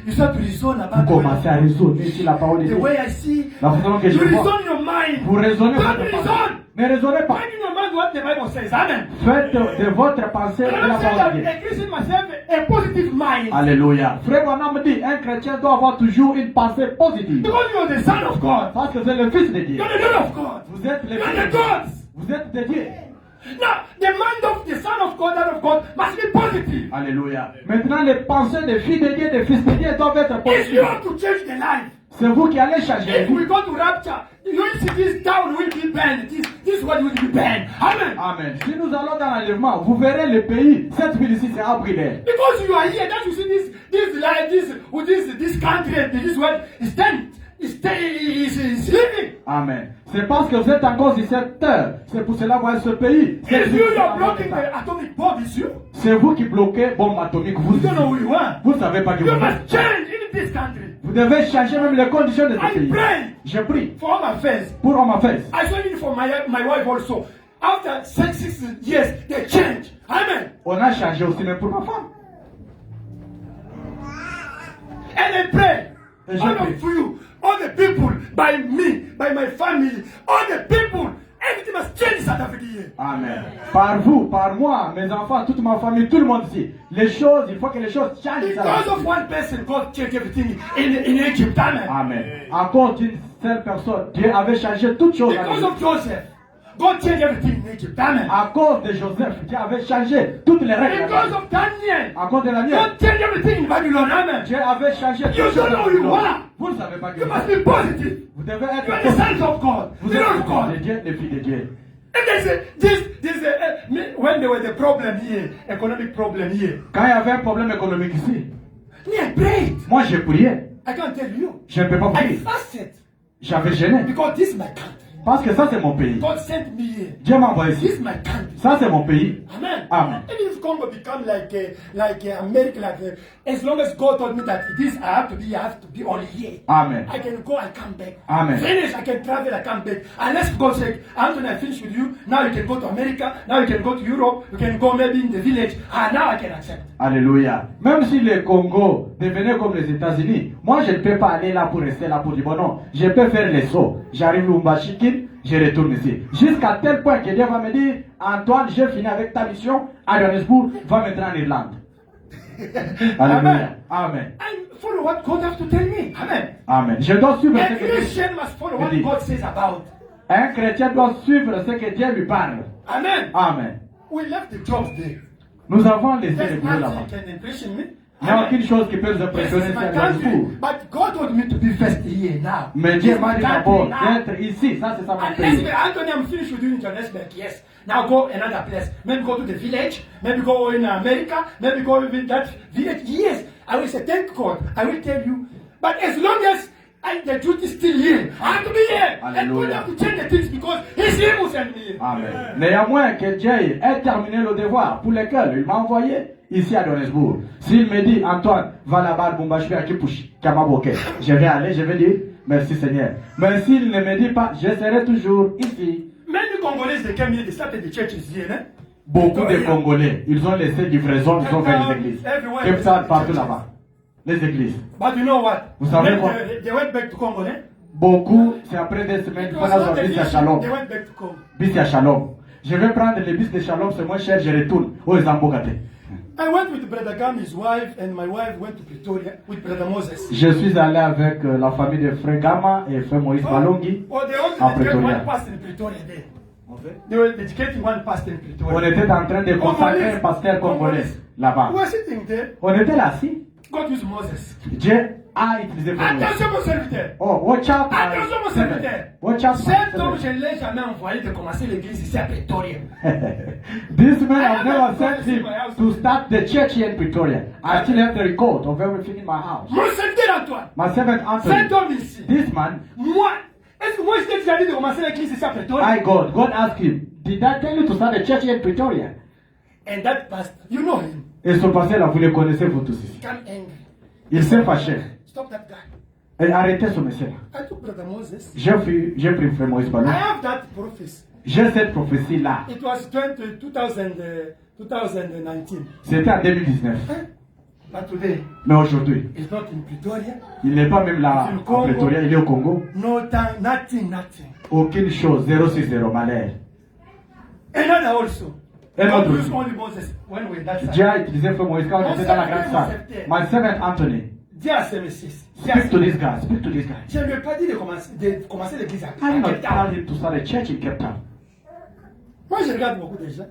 you start to reason Vous about commencez à raisonner sur la parole de the Dieu. way I see. La façon que je You vois. reason in your mind. Vous raisonnez Don't votre pensée. reason. Ne raisonnez pas. Make in your mind what the Bible says. Amen. Faites de votre pensée de And la I say parole that de Dieu. a Christian must have a positive mind. Alléluia. Frère Branham dit, un chrétien doit avoir toujours une pensée positive. Because you are the son of God. Parce que c'est le fils de Dieu. You are the daughter of God. Vous êtes les You are fils de the Dieu. gods. Vous êtes des dieux. Now, the mind of the son of God, daughter of God, must be positive. Alléluia. Maintenant, les pensées des filles de Dieu, des fils de Dieu doivent être If you positives. have to change the life, C'est vous qui allez changer. if we go to rapture, you will see this town will be banned. This one will be banned. Amen. Amen. Si nous allons dans l'enlèvement, vous verrez le pays, cette ville ici sera brûlée. Because you are here, that you see this life, this country, this world is living. Amen. C'est parce que vous êtes encore sur cette terre. C'est pour cela que vous voyez ce pays. If you are blocking the atomic bomb, it's you. C'est vous qui bloquez bombe atomique. Vous You don't know who you are. ne savez pas que You vous must change in this country. Vous devez changer même les conditions de ce I pays. pray Je prie for all my friends. pour Homme Affairs. I saw it for my wife also. After 6 years, they change. Amen. On a changé aussi même pour ma femme. And I pray. Et je All prie. of you, all the people, by me, by my family, all the people, everything must change in South Africa here. Amen. Par vous, par moi, mes enfants, toute ma famille, tout le monde ici. Les choses, il faut que les choses changent. Because of one person, God changed everything in Egypt. Amen. Amen. À cause d'une seule personne, Dieu avait changé toutes choses. Because of Joseph, God changed everything in Egypt. Amen. À cause de Joseph, Dieu avait changé toutes les règles. Because of Daniel, À cause de la mienne, God changed everything in Babylon. Amen. Dieu avait changé You toutes don't know who you choses. are. Vous ne savez pas que You must be positive. vous devez You are être the sons of God, Vous the êtes Lord of les God. de Dieu, les filles de Dieu. When there was a problem here, economic problem here, Quand il y avait un problème économique ici, me I prayed. moi j'ai prié. I can't tell you. Je ne peux pas I prier. fasted J'avais gêné. because this is my country. Parce que ça c'est mon pays. God sent me here. Dieu m'a envoyé This ici. is my country. Ça c'est mon pays. Amen. Amen. Even if Congo become like America, as long as God told me that it is, I have to be only here. Amen. I can go and come back. Amen. Finish, I can travel, I come back. Unless God says, Anthony, I finish with you. Now you can go to America. Now you can go to Europe. You can go maybe in the village. Now I can accept. Alléluia. Même si le Congo devenait comme les États-Unis, moi je ne peux pas aller là pour rester là pour dire bon non, je peux faire les sauts. J'arrive au Mbachikin, je retourne ici. Jusqu'à tel point que Dieu va me dire, Antoine, j'ai fini avec ta mission à Johannesburg, va maintenant en Irlande. Alléluia. Amen. I follow what God has to tell me. Amen. Amen. Je dois suivre A ce que Christian must follow what God says about. un chrétien doit suivre ce que Dieu lui parle. Amen. Amen. We left the job there. Nous avons laissé There's le boulot là-bas. nothing can impression me. Il n'y a aucune chose qui peut nous This impressionner is sur my le country. Johannesburg. But God told me to be first here now. Mais This Dieu is m'a my dit country d'abord now. d'être ici. Ça, c'est ça mon Unless pays. Anthony, I'm finished with you in Johannesburg, yes. Now go another place. Maybe go to the village. Maybe go in America. Maybe go in that village. Yes, I will say thank God. I will tell you. But as long as the truth is still here, I have to be here. And God Hallelujah. have to change the things because He's here who sent me here. Amen. Néanmoins, que Dieu ait terminé le devoir pour lequel il m'a envoyé ici à Johannesburg. S'il me dit, Antoine, va là-bas à Bumbashi, à Kipushi, Kamaboke, je vais aller, je vais dire, merci Seigneur. Mais s'il ne me dit pas, je serai toujours ici. Many Congolese, they came here, they started the churches here, eh? Beaucoup de Congolais, ils ont laissé livraison, ils ont fait les églises. Comme ça, partout là-bas. Les églises. But you know what? Vous savez Then quoi? they went back to Congo, eh? Beaucoup, c'est après des semaines, It il was faut not avoir an bis à issue. Shalom. They went back to Congo. Bis à Shalom. Je vais prendre les bis de Shalom, c'est moins cher, je retourne aux Zambogate. I went with Brother Gam, his wife, and my wife went to Pretoria with Brother Moses. Je suis allé avec la famille de Frère Gama et Frère Moïse Balongi Oh, they à only educated Pretoria. one pastor in Pretoria there. They were educating one pastor in On Pretoria. était en train de consacrer un pasteur congolais là-bas. We were sitting there. On était là, si. God used Moses. Dieu a utilisé Frère Moïse. Attention, mon serviteur. Oh, watch out. Attention, mon serviteur. Watch out. Cet homme, je ne l'ai jamais envoyé de commencer l'église ici à Pretoria. This man has never sent him to start the church here in Pretoria. I still have the record of everything in my house. Mon serviteur Antoine. My servant Cet Anthony. homme ici. This man, Moi, est-ce que moi je t'ai déjà dit de commencer l'église ici à Pretoria? God asked him, did I tell you to start the church here in Pretoria? And that pastor, you know him, Et ce pasteur là, vous le connaissez vous tous ici. became angry. Il s'est fâché. Stop that guy. Et arrêtez ce monsieur là. I took Brother Moses. J'ai pris Frère Moïse I Balongi. have that prophecy. J'ai cette prophétie là. It was 2019. C'était en 2019. But today, Mais aujourd'hui, it's not in Pretoria. il n'est pas même là Il est au à Congo. Pretoria, il est au Congo. No time, nothing. Aucune chose, 060 malheur. Another also. Un God autre. used only Moses when we were that Dieu side. a utilisé Frère Moïse quand on était dans la grande salle. My servant Anthony, Dear Semesis, speak to this guy, speak to this guy. je ne lui ai pas dit de commencer l'église à I did not Cape tell Town. him to start a church in Cape Town. Moi, je regarde beaucoup de gens.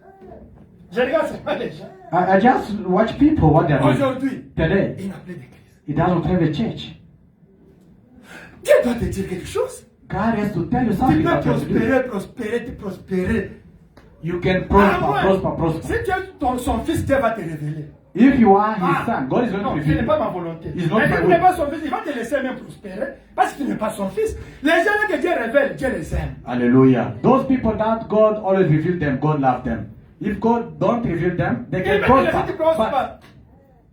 Je regarde seulement les gens. I just watch people, what they are doing. Aujourd'hui, Today, il n'a plus d'église. he doesn't have a church. Dieu doit te dire quelque chose. God has to tell you Tu something peux that you have to do. prospérer. You can prosper, Ah ouais. prosper. Si tu es son fils, Dieu va te révéler. If you are his son, God is going to Non, ce reveal n'est you. pas ma volonté. It's not Mais my si tu will. n'es pas son fils, il va te laisser même prospérer. Parce que tu n'es pas son fils. Les gens que Dieu révèle, Dieu les aime. Hallelujah. Those people that God always reveal them, God love them. If God don't reveal them, they Il can va te laisser prosper. tu prospères. But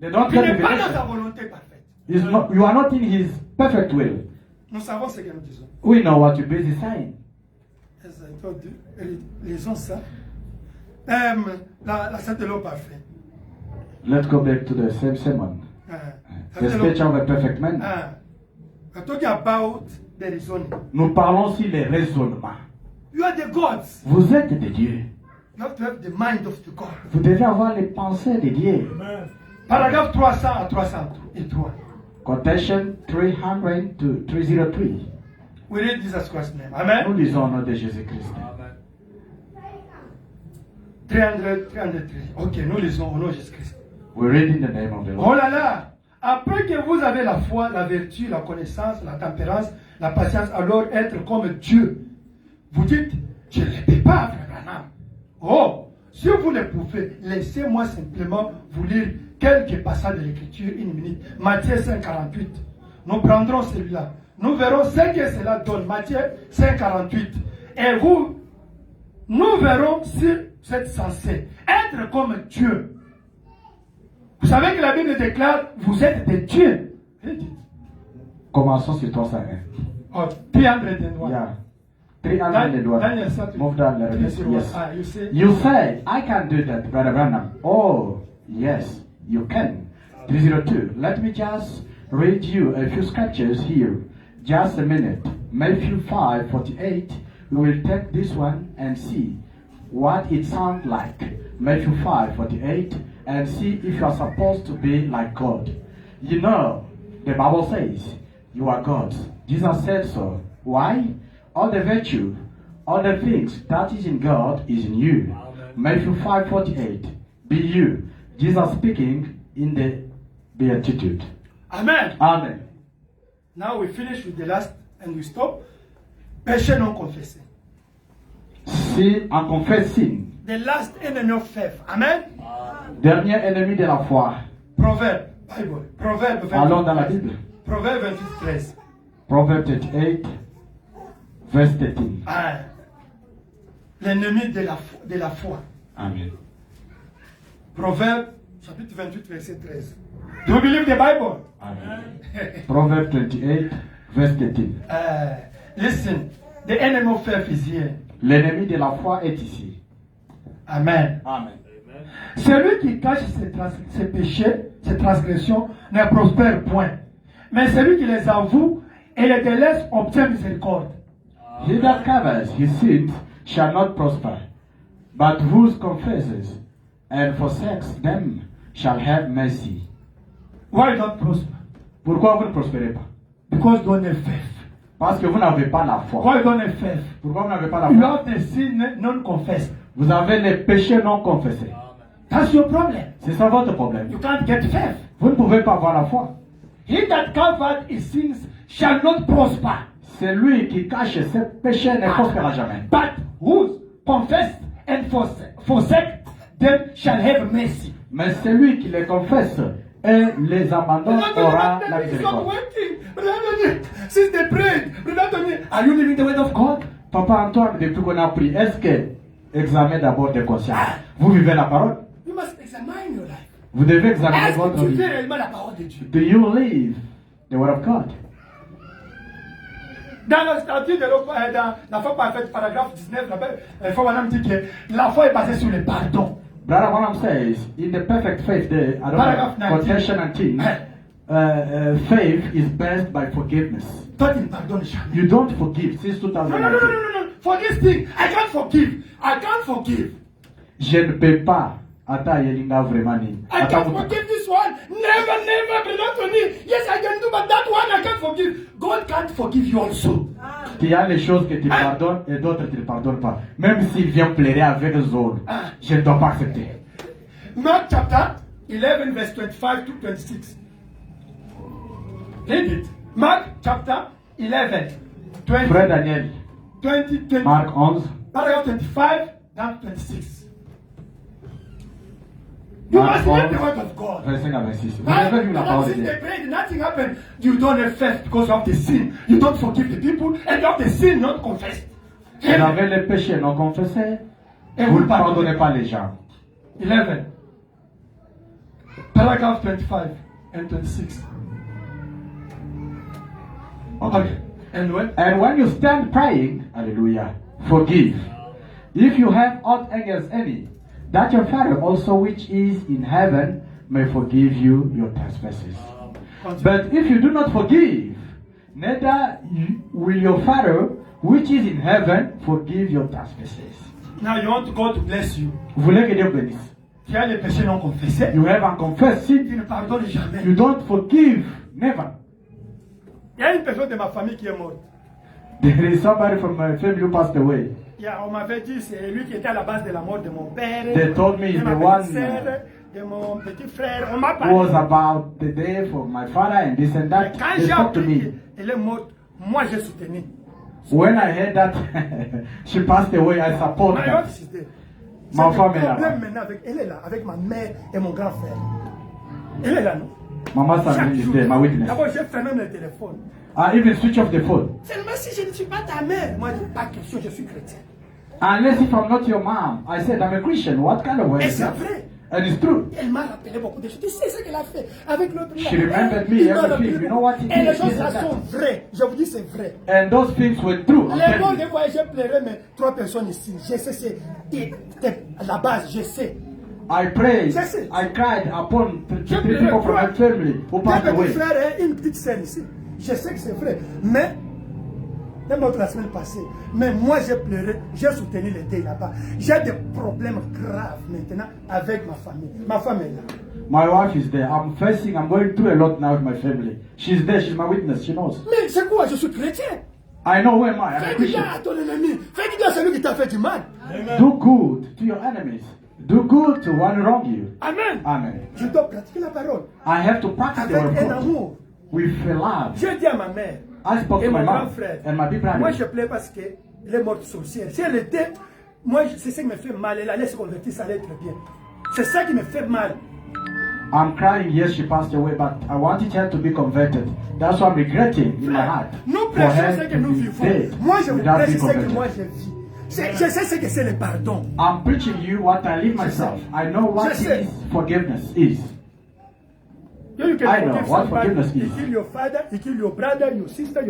they don't Tu get n'es pas dans revelation. sa volonté parfaite. You are not in his perfect will. Nous savons ce que nous disons. We know what you're busy saying. As I told you, lisons ça. La sainte de l'eau parfaite. Let's go back to the same sermon. The Sainte de speech l'eau- of a perfect man. I'm talking about the reasoning. Nous parlons sur les raisonnements. You are the gods. Vous êtes des dieux. You have to have the mind of the God. Vous devez avoir les pensées des dieux. Paragraphe 300 à 303. Quotation 300 to 303. We read Jesus Christ's name. Nous Amen. lisons au nom de Jésus-Christ. 303. Ok, nous lisons au nom de Jésus-Christ. We read in the name of the Oh Lord. là là! Après que vous avez la foi, la vertu, la connaissance, la tempérance, la patience, alors être comme Dieu. Vous dites, Je ne les paie pas, frère Branham. Oh, si vous le pouvez, laissez-moi simplement vous lire quelques passages de l'écriture, une minute. Matthieu 5, 48. Nous prendrons celui-là. Nous verrons ce que cela donne. Matthieu 5, 48. Et vous, nous verrons si vous êtes censé être comme Dieu. Vous savez que la Bible déclare, vous êtes des dieux. Commençons sur 301. Oh, 301. Yeah. 301. Daniel 7. Move down a little bit. Yes. You say, You say, I can do that, Brother Branham. Oh, yes, you can. 302. Let me just read you a few scriptures here. Just a minute. Matthew 5:48. We will take this one and see what it sounds like. Matthew 5:48 and see if you are supposed to be like God. You know, the Bible says you are gods. Jesus said so. Why? All the virtue, all the things that is in God is in you. Matthew 5:48. Be you. Jesus speaking in the Beatitude. Amen. Amen. Now we finish with the last and we stop. Péché non confessé. Si on confesse sin, The last enemy of faith. Amen. dernier ennemi de la foi. Proverbe. Bible. Proverbe 28. Allons dans la Bible. Proverbe 28, 13. Proverbe 38, verse 13. Ah. L'ennemi de la foi. Amen. Proverbe chapitre 28, verset 13. Do you believe the Bible? Amen. Proverbe 28, verse 13. Listen. The enemy of faith is here. L'ennemi de la foi est ici. Amen. Amen. Celui qui cache ses péchés, ses transgressions, ne prospère point. Mais celui qui les avoue et les délaisse obtient miséricorde. He that covers his sins shall not prosper, but who confesses and forsakes them shall have mercy. Why don't prosper? Pourquoi vous ne prospérez pas? Because don't have faith. Parce que vous n'avez pas la foi. Why don't have faith? Pourquoi vous n'avez pas la You foi? have the sin non confessed. Vous avez les péchés non confessés. That's your problem. C'est ça votre problème. You can't get faith. Vous ne pouvez pas avoir la foi. He that covered his sins shall not prosper. C'est lui qui cache ses péchés ne prospérera jamais. But who confess and forsake them shall have mercy. Mais celui qui les confesse et les abandonne aura la miséricorde. Since they prayed, are you living the word of God? Papa Antoine, depuis qu'on a prié, est-ce que examen d'abord de conscience? Vous vivez la parole? You must examine your life. Vous devez examiner Est-ce que votre tu vie. fais réellement la parole de Dieu? Do you live the word of God? Dans le statut de dans la foi parfaite, paragraphe 19, la foi dit que la foi est basée sur le pardon. Brother Branham says, in the perfect faith, the Paragraph 19. quotation 19, faith is based by forgiveness. Toi, tu ne pardonnes jamais. You don't forgive since No. 2019. For this thing, I can't forgive. I can't forgive. Je ne peux pas. Ata yelinga vraiment ni. I Ata can't mutu. forgive this one. Never, Brother Tony. Yes, I can do, but that one I can't forgive. God can't forgive you also. Il y a les choses que tu pardonnes et d'autres tu ne pardonnes pas. Même s'il vient pleurer avec Zone, je ne dois pas accepter. Mark chapter 11, verse 25 to 26. Read it. Mark chapter 11, 20, Frère Daniel, 20, Marc 11, paragraph 25 down to 26. You Marc must learn 11, the word of God. verset à 26. Vous devez vivre la parole de Since Dieu. they prayed, nothing happened. You don't have faith because of the sin. You don't forgive the people, and you have the sin not confessed. Vous avez les péchés non confessés et vous ne pardonnez pas les gens. 11, paragraph 25 and 26. Okay. And when? And when you stand praying, hallelujah, forgive. If you have aught against any, that your Father also which is in heaven may forgive you your trespasses. But if you do not forgive, neither will your Father which is in heaven forgive your trespasses. Now you want God to bless you. Vous voulez que Dieu bénisse? Tu as les péchés non confessés. You have unconfessed sin. Tu ne pardonnes jamais. You don't forgive. Never. Il y a une personne de ma famille qui est morte. There is somebody from my family who passed away. On m'avait dit c'est lui qui était à la base de la mort de mon père, They told me de the ma one petite sœur, de mon petit frère. On m'a who was parlé. about the death of my father and this and that. Quand They j'ai spoke to appris me. qu'elle est morte, moi j'ai soutenu. When I heard that she passed away, I support My her. wife is there. Ma C'est femme le est là. problème maintenant avec, elle est là, avec ma mère et mon grand frère. Elle est là, non? Mama Chaque Sami is jour. there, my witness. D'abord, j'ai fait même le téléphone. I even switch off the phone. Seulement si je ne suis pas ta mère. Moi, je dis pas question, je suis chrétien. Unless if I'm not your mom, I said I'm a Christian. What kind of way Et is c'est that? vrai. And it's true. Elle m'a rappelé beaucoup de choses. Tu sais ce qu'elle a fait avec l'autre. She remembered me, Il m'a everything. rappelé You know beaucoup. what it Et les is, choses this là and that. sont vraies. Je vous dis, c'est vrai. And those things were true. I'm Les telling mots, you. des fois, j'ai pleuré, mais 3 personnes ici. Je sais, c'est la base, je sais. I prayed. That's it. I cried upon Je three pleurais, people from toi. my family who Deux passed petits away. frères et une petite sœur ici. Je sais que c'est vrai. Mais, même la semaine passée, mais moi j'ai pleuré, j'ai soutenu les deux là-bas. J'ai des problèmes graves maintenant avec ma famille. Ma femme est là. My wife is there. I'm going through a lot now with my family. She's there. She's my witness. She knows. Mais c'est quoi? Je suis chrétien. I know who am I. I'm a Fais du Christian. bien à ton ennemi. Fais du bien à celui qui t'a fait du mal. Do good to your enemies. Do good to one who wrong you. Amen. Amen. Je dois pratiquer la parole I have to practice the word avec of un God amour. with love. J'ai dit à ma mère I spoke et to my mon grand mom frère. and my big Moi brother. je pleure parce qu'elle est morte sorcière. Si elle était, moi c'est ce qui me fait mal. Elle allait se convertir, ça allait être bien. C'est ça qui me fait mal. I'm crying, yes, she passed away, but I wanted her to be converted. That's what I'm regretting in my heart. Nous For prêchons her ce que to nous be vivons. dead Moi je vous without prêche being ce que moi converted. je vis. Je sais ce que c'est le pardon. I'm preaching you what I live myself. I know what Je sais. is forgiveness is. You can I know forgive what somebody. forgiveness You is. kill your father, you kill your brother, your sister,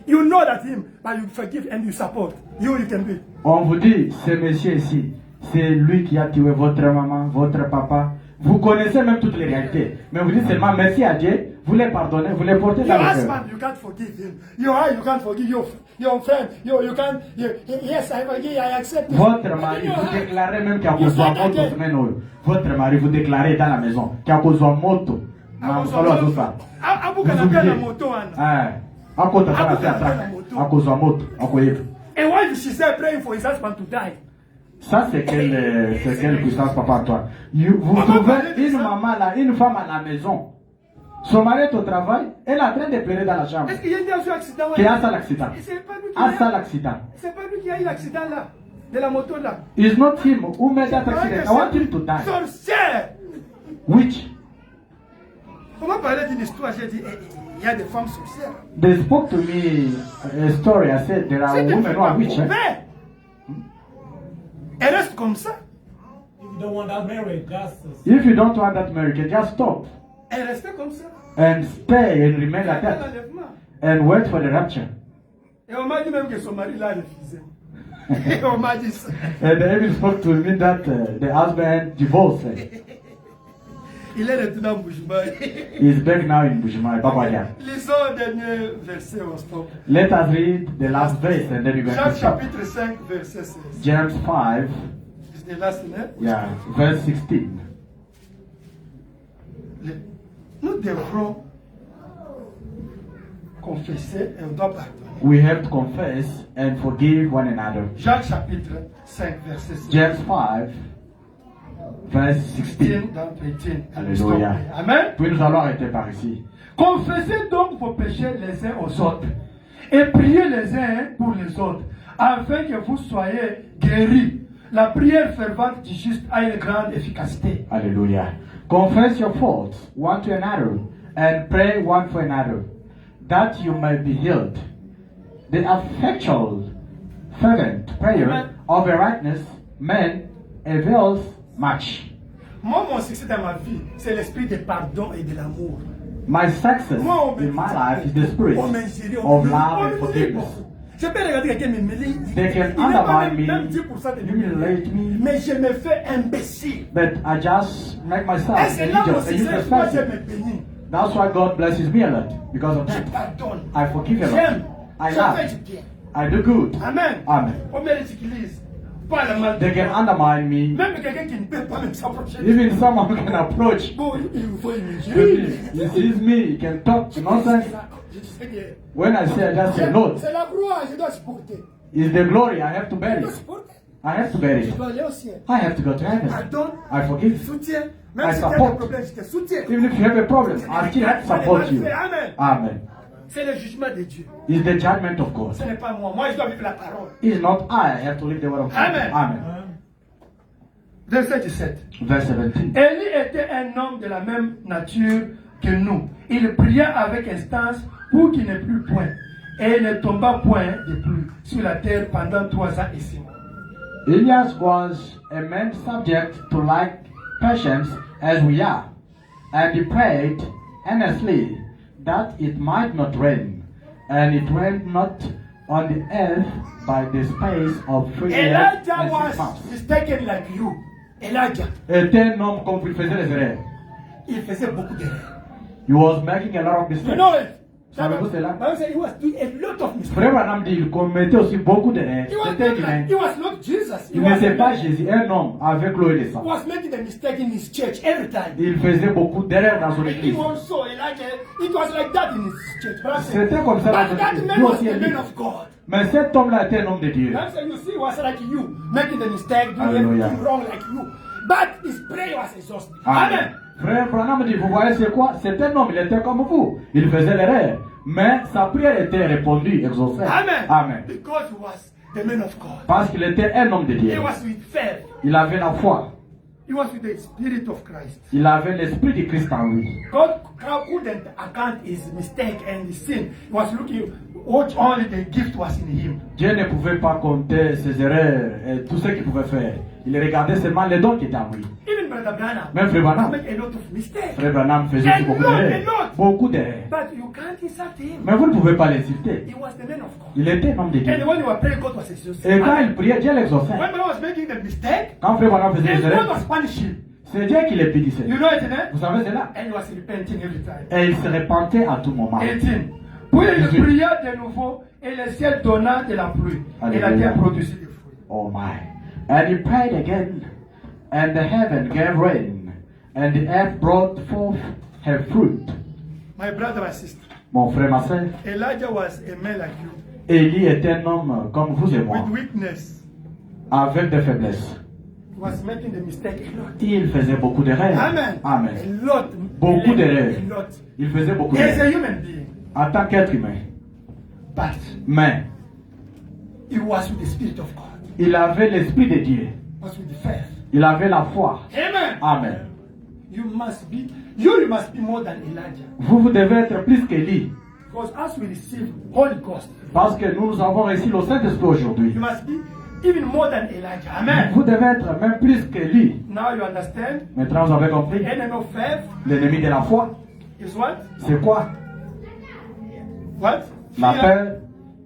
you know that him, but you forgive and you support. You can do it. On vous dit, ce monsieur ici, c'est lui qui a tué votre maman, votre papa. Vous connaissez même toutes les réalités. Mais vous dites seulement merci à Dieu, vous les pardonnez, vous les portez Your dans le cœur. husband, you can't forgive him. Your wife, you can't forgive your friend. You can't. Yes, I forgive. I accept. Votre mari, vous déclarez même qu'il y a besoin de moto semaine. Votre mari, vous déclarez dans la maison qu'il y a besoin de moto. And why she said praying for his husband to die? Ça, c'est quelle puissance, papa, toi. Vous trouvez une maman là, une femme à la maison. Son mari est au travail, elle est en train de pleurer dans la chambre. Est-ce qu'il y a eu un accident? Qui a ça l'accident? C'est pas lui qui a eu l'accident là, de la moto là. It's not him who made that accident. I want him to die. Sorcière! Which? Comment parler d'une histoire? J'ai dit, il y a des femmes sorcières. They spoke to me a story. I said there are women who are witches. Elle reste comme ça. If you don't want that marriage, just If you don't want that marriage, just stop Elle restait comme ça. and stay and remain like Après that l'enlèvement. and wait for the rapture. Et on m'a dit même que son mari l'a refusé. Et on m'a dit ça. And they even spoke to me that the husband divorced her. Il est retourné en Bujumaï. He's back now in Bujumaï, Babaya. Lisons le dernier verset au stop. Let us read the last verse and then we're going to Jacques stop. chapitre 5, verset 16. James 5, It's the last one. yeah, verse 16. Nous devrons confesser et on doit pardonner. We have to confess and forgive one another. Jacques chapitre 5, verset 16. James 5, verse 16. Dans 18. Alléluia. Amen. Puis nous allons arrêter par ici. Confessez donc vos péchés les uns aux autres et priez les uns pour les autres afin que vous soyez guéris. La prière fervente du juste a une grande efficacité. Hallelujah. Confess your faults one to another and pray one for another, that you may be healed. The effectual, fervent prayer Amen. of a righteous man avails much. Moi, mon succès dans ma vie, c'est l'esprit de pardon et de l'amour. My success Moi, in my life is the spirit on m'injurie, of love and forgiveness. Je peux regarder quelqu'un m'humilie. They can Il n'est pas undermine me, même 10% de humiliate me, mais je me fais imbécile. but I just make Et myself c'est là mon a succès, useless moi je person. me bénis. That's why God blesses me a lot, because of Je that. pardonne. I forgive a J'aime. lot. I Je fais love. du bien. I do good. Amen. Amen. On me ridiculise. Pas le mal. They can undermine me. Même quelqu'un qui ne peut pas même s'approcher. Even someone can approach. Bon, il faut Maybe he sees me, he can talk nonsense. Je sais que When I say, I just say, Lord, c'est la gloire, je dois supporter. is the glory, I have to bear Je dois it. supporter. I have to bear Je it. dois aller au ciel. I have to go to heaven. Pardonne, I forgive. soutiens. Même I si tu as des support. problèmes, je te soutiens. Even if you have a problem, I still have to support you. Amen. Amen. C'est le jugement de Dieu. is the judgment of God. Ce n'est pas moi. Moi, je dois vivre la parole. It's not I have to live the word of God. Amen. Amen. Verset 17. Verse 17. Élie était un homme de la même nature que nous. Il pria avec instance pour qu'il n'ait plus point. Et ne tomba point de pluie sur la terre pendant 3 ans et 6 mois. Elias was a man subject to like patience as we are, and he prayed earnestly that it might not rain, and it rained not on the earth by the space of 3 years Elijah and 6 was months. mistaken like you. Elijah, Était un homme comme il faisait les erreurs. il faisait beaucoup d'erreurs. He was making a lot of You mistakes. know it. Savez-vous cela? Bible said he was doing a lot of mistakes. Frère Branham dit qu'il commettait aussi beaucoup d'erreurs. He was, C'était not humain. like, he was not Jesus. He Il was, n'était pas Jésus, un homme avec l'eau et le sang. was making a mistake in his church every time. Il faisait beaucoup d'erreurs dans son He église. also, Elijah, it was like that in his church. But I said, C'était comme ça dans but son that église. man Lui was aussi, the il man dit. of God. Mais cet homme-là était un homme de Dieu. Bible said, you see, he was like you, making the mistake, doing Hallelujah. everything wrong like you. But his prayer was exhausted. Amen. Amen. Frère Branham dit, vous voyez c'est quoi? C'est un homme, il était comme vous. Il faisait l'erreur. Mais sa prière était répondue, exaucée. Amen. Amen. Because he was the man of God. Parce qu'il était un homme de He Dieu. was with faith. Il avait la foi. He was with the Spirit of Christ. Il avait l'esprit de Christ en lui. God couldn't account his mistake and his sin. He was looking what only the gift was in him. Dieu ne pouvait pas compter ses erreurs et tout ce qu'il pouvait faire. Il regardait seulement les dons qui étaient en lui. Even Brother Branham Même Frère Branham. made a lot of mistakes. Frère Branham faisait A beaucoup lot, a d'erreurs. lot. Beaucoup d'erreurs. But you can't insult him. Mais vous ne pouvez pas l'insulter. He was the man of God. Il était un homme de Dieu. And when you were praying, God was exhausted. Et quand il priait, Dieu l'exauçait. When man was making the mistake, Quand Frère Branham faisait and des God erreurs, was punishing. c'est Dieu qui les punissait. You know it, eh? Vous savez cela? And he was repenting every time. Et il se repentait à tout moment. 18. Puis il 18. pria de nouveau et le ciel donna de la pluie. Et la Alléluia. terre produisit des fruits. Oh my. And he prayed again, and the heaven gave rain, and the earth brought forth her fruit. My brother and sister, Mon frère, ma soeur, Elijah was a man like you, Élie était un homme comme vous et moi, with weakness. avec des faiblesses. He was making the mistake a lot. Il faisait beaucoup d'erreurs. Amen. Amen. A lot. Beaucoup d'erreurs. A lot. Il faisait beaucoup He is a d'erreurs. human being. En tant qu'être humain. But Mais he was with the Spirit of God. il avait l'esprit de Dieu. He was with the faith. Il avait la foi. Amen. Amen. You must be more than Elijah. Vous devez être plus qu'Élie. Because as we receive Holy Ghost, Parce que nous avons reçu le Saint-Esprit aujourd'hui. you must be even more than Elijah. Amen. Vous devez être même plus qu'Élie. Now you understand. Maintenant, vous avez compris. The enemy of faith L'ennemi de la foi, is what? c'est quoi? What? La Fear. peur,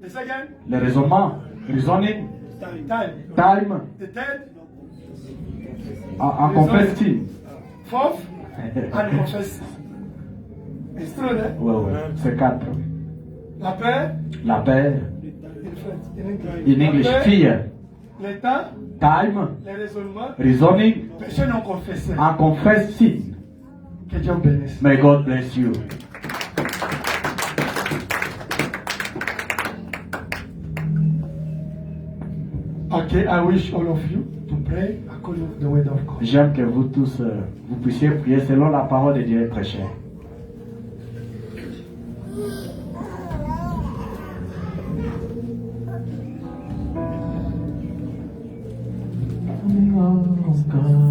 The second? le raisonnement, reasoning, Time. time, The third? en confessing. Fourth? And confess. It's true, eh? Ouais, ouais. C'est 4. La peur? La peur, In French. In English. in English, La peur, fear, le temps, time, le raisonnement, reasoning, péché non confessé. en confessing. Que Dieu bénisse. May God bless you. Okay, I wish all of you to pray according to the word of God. J'aime que vous tous, vous puissiez prier selon la parole de Dieu prêchée. God.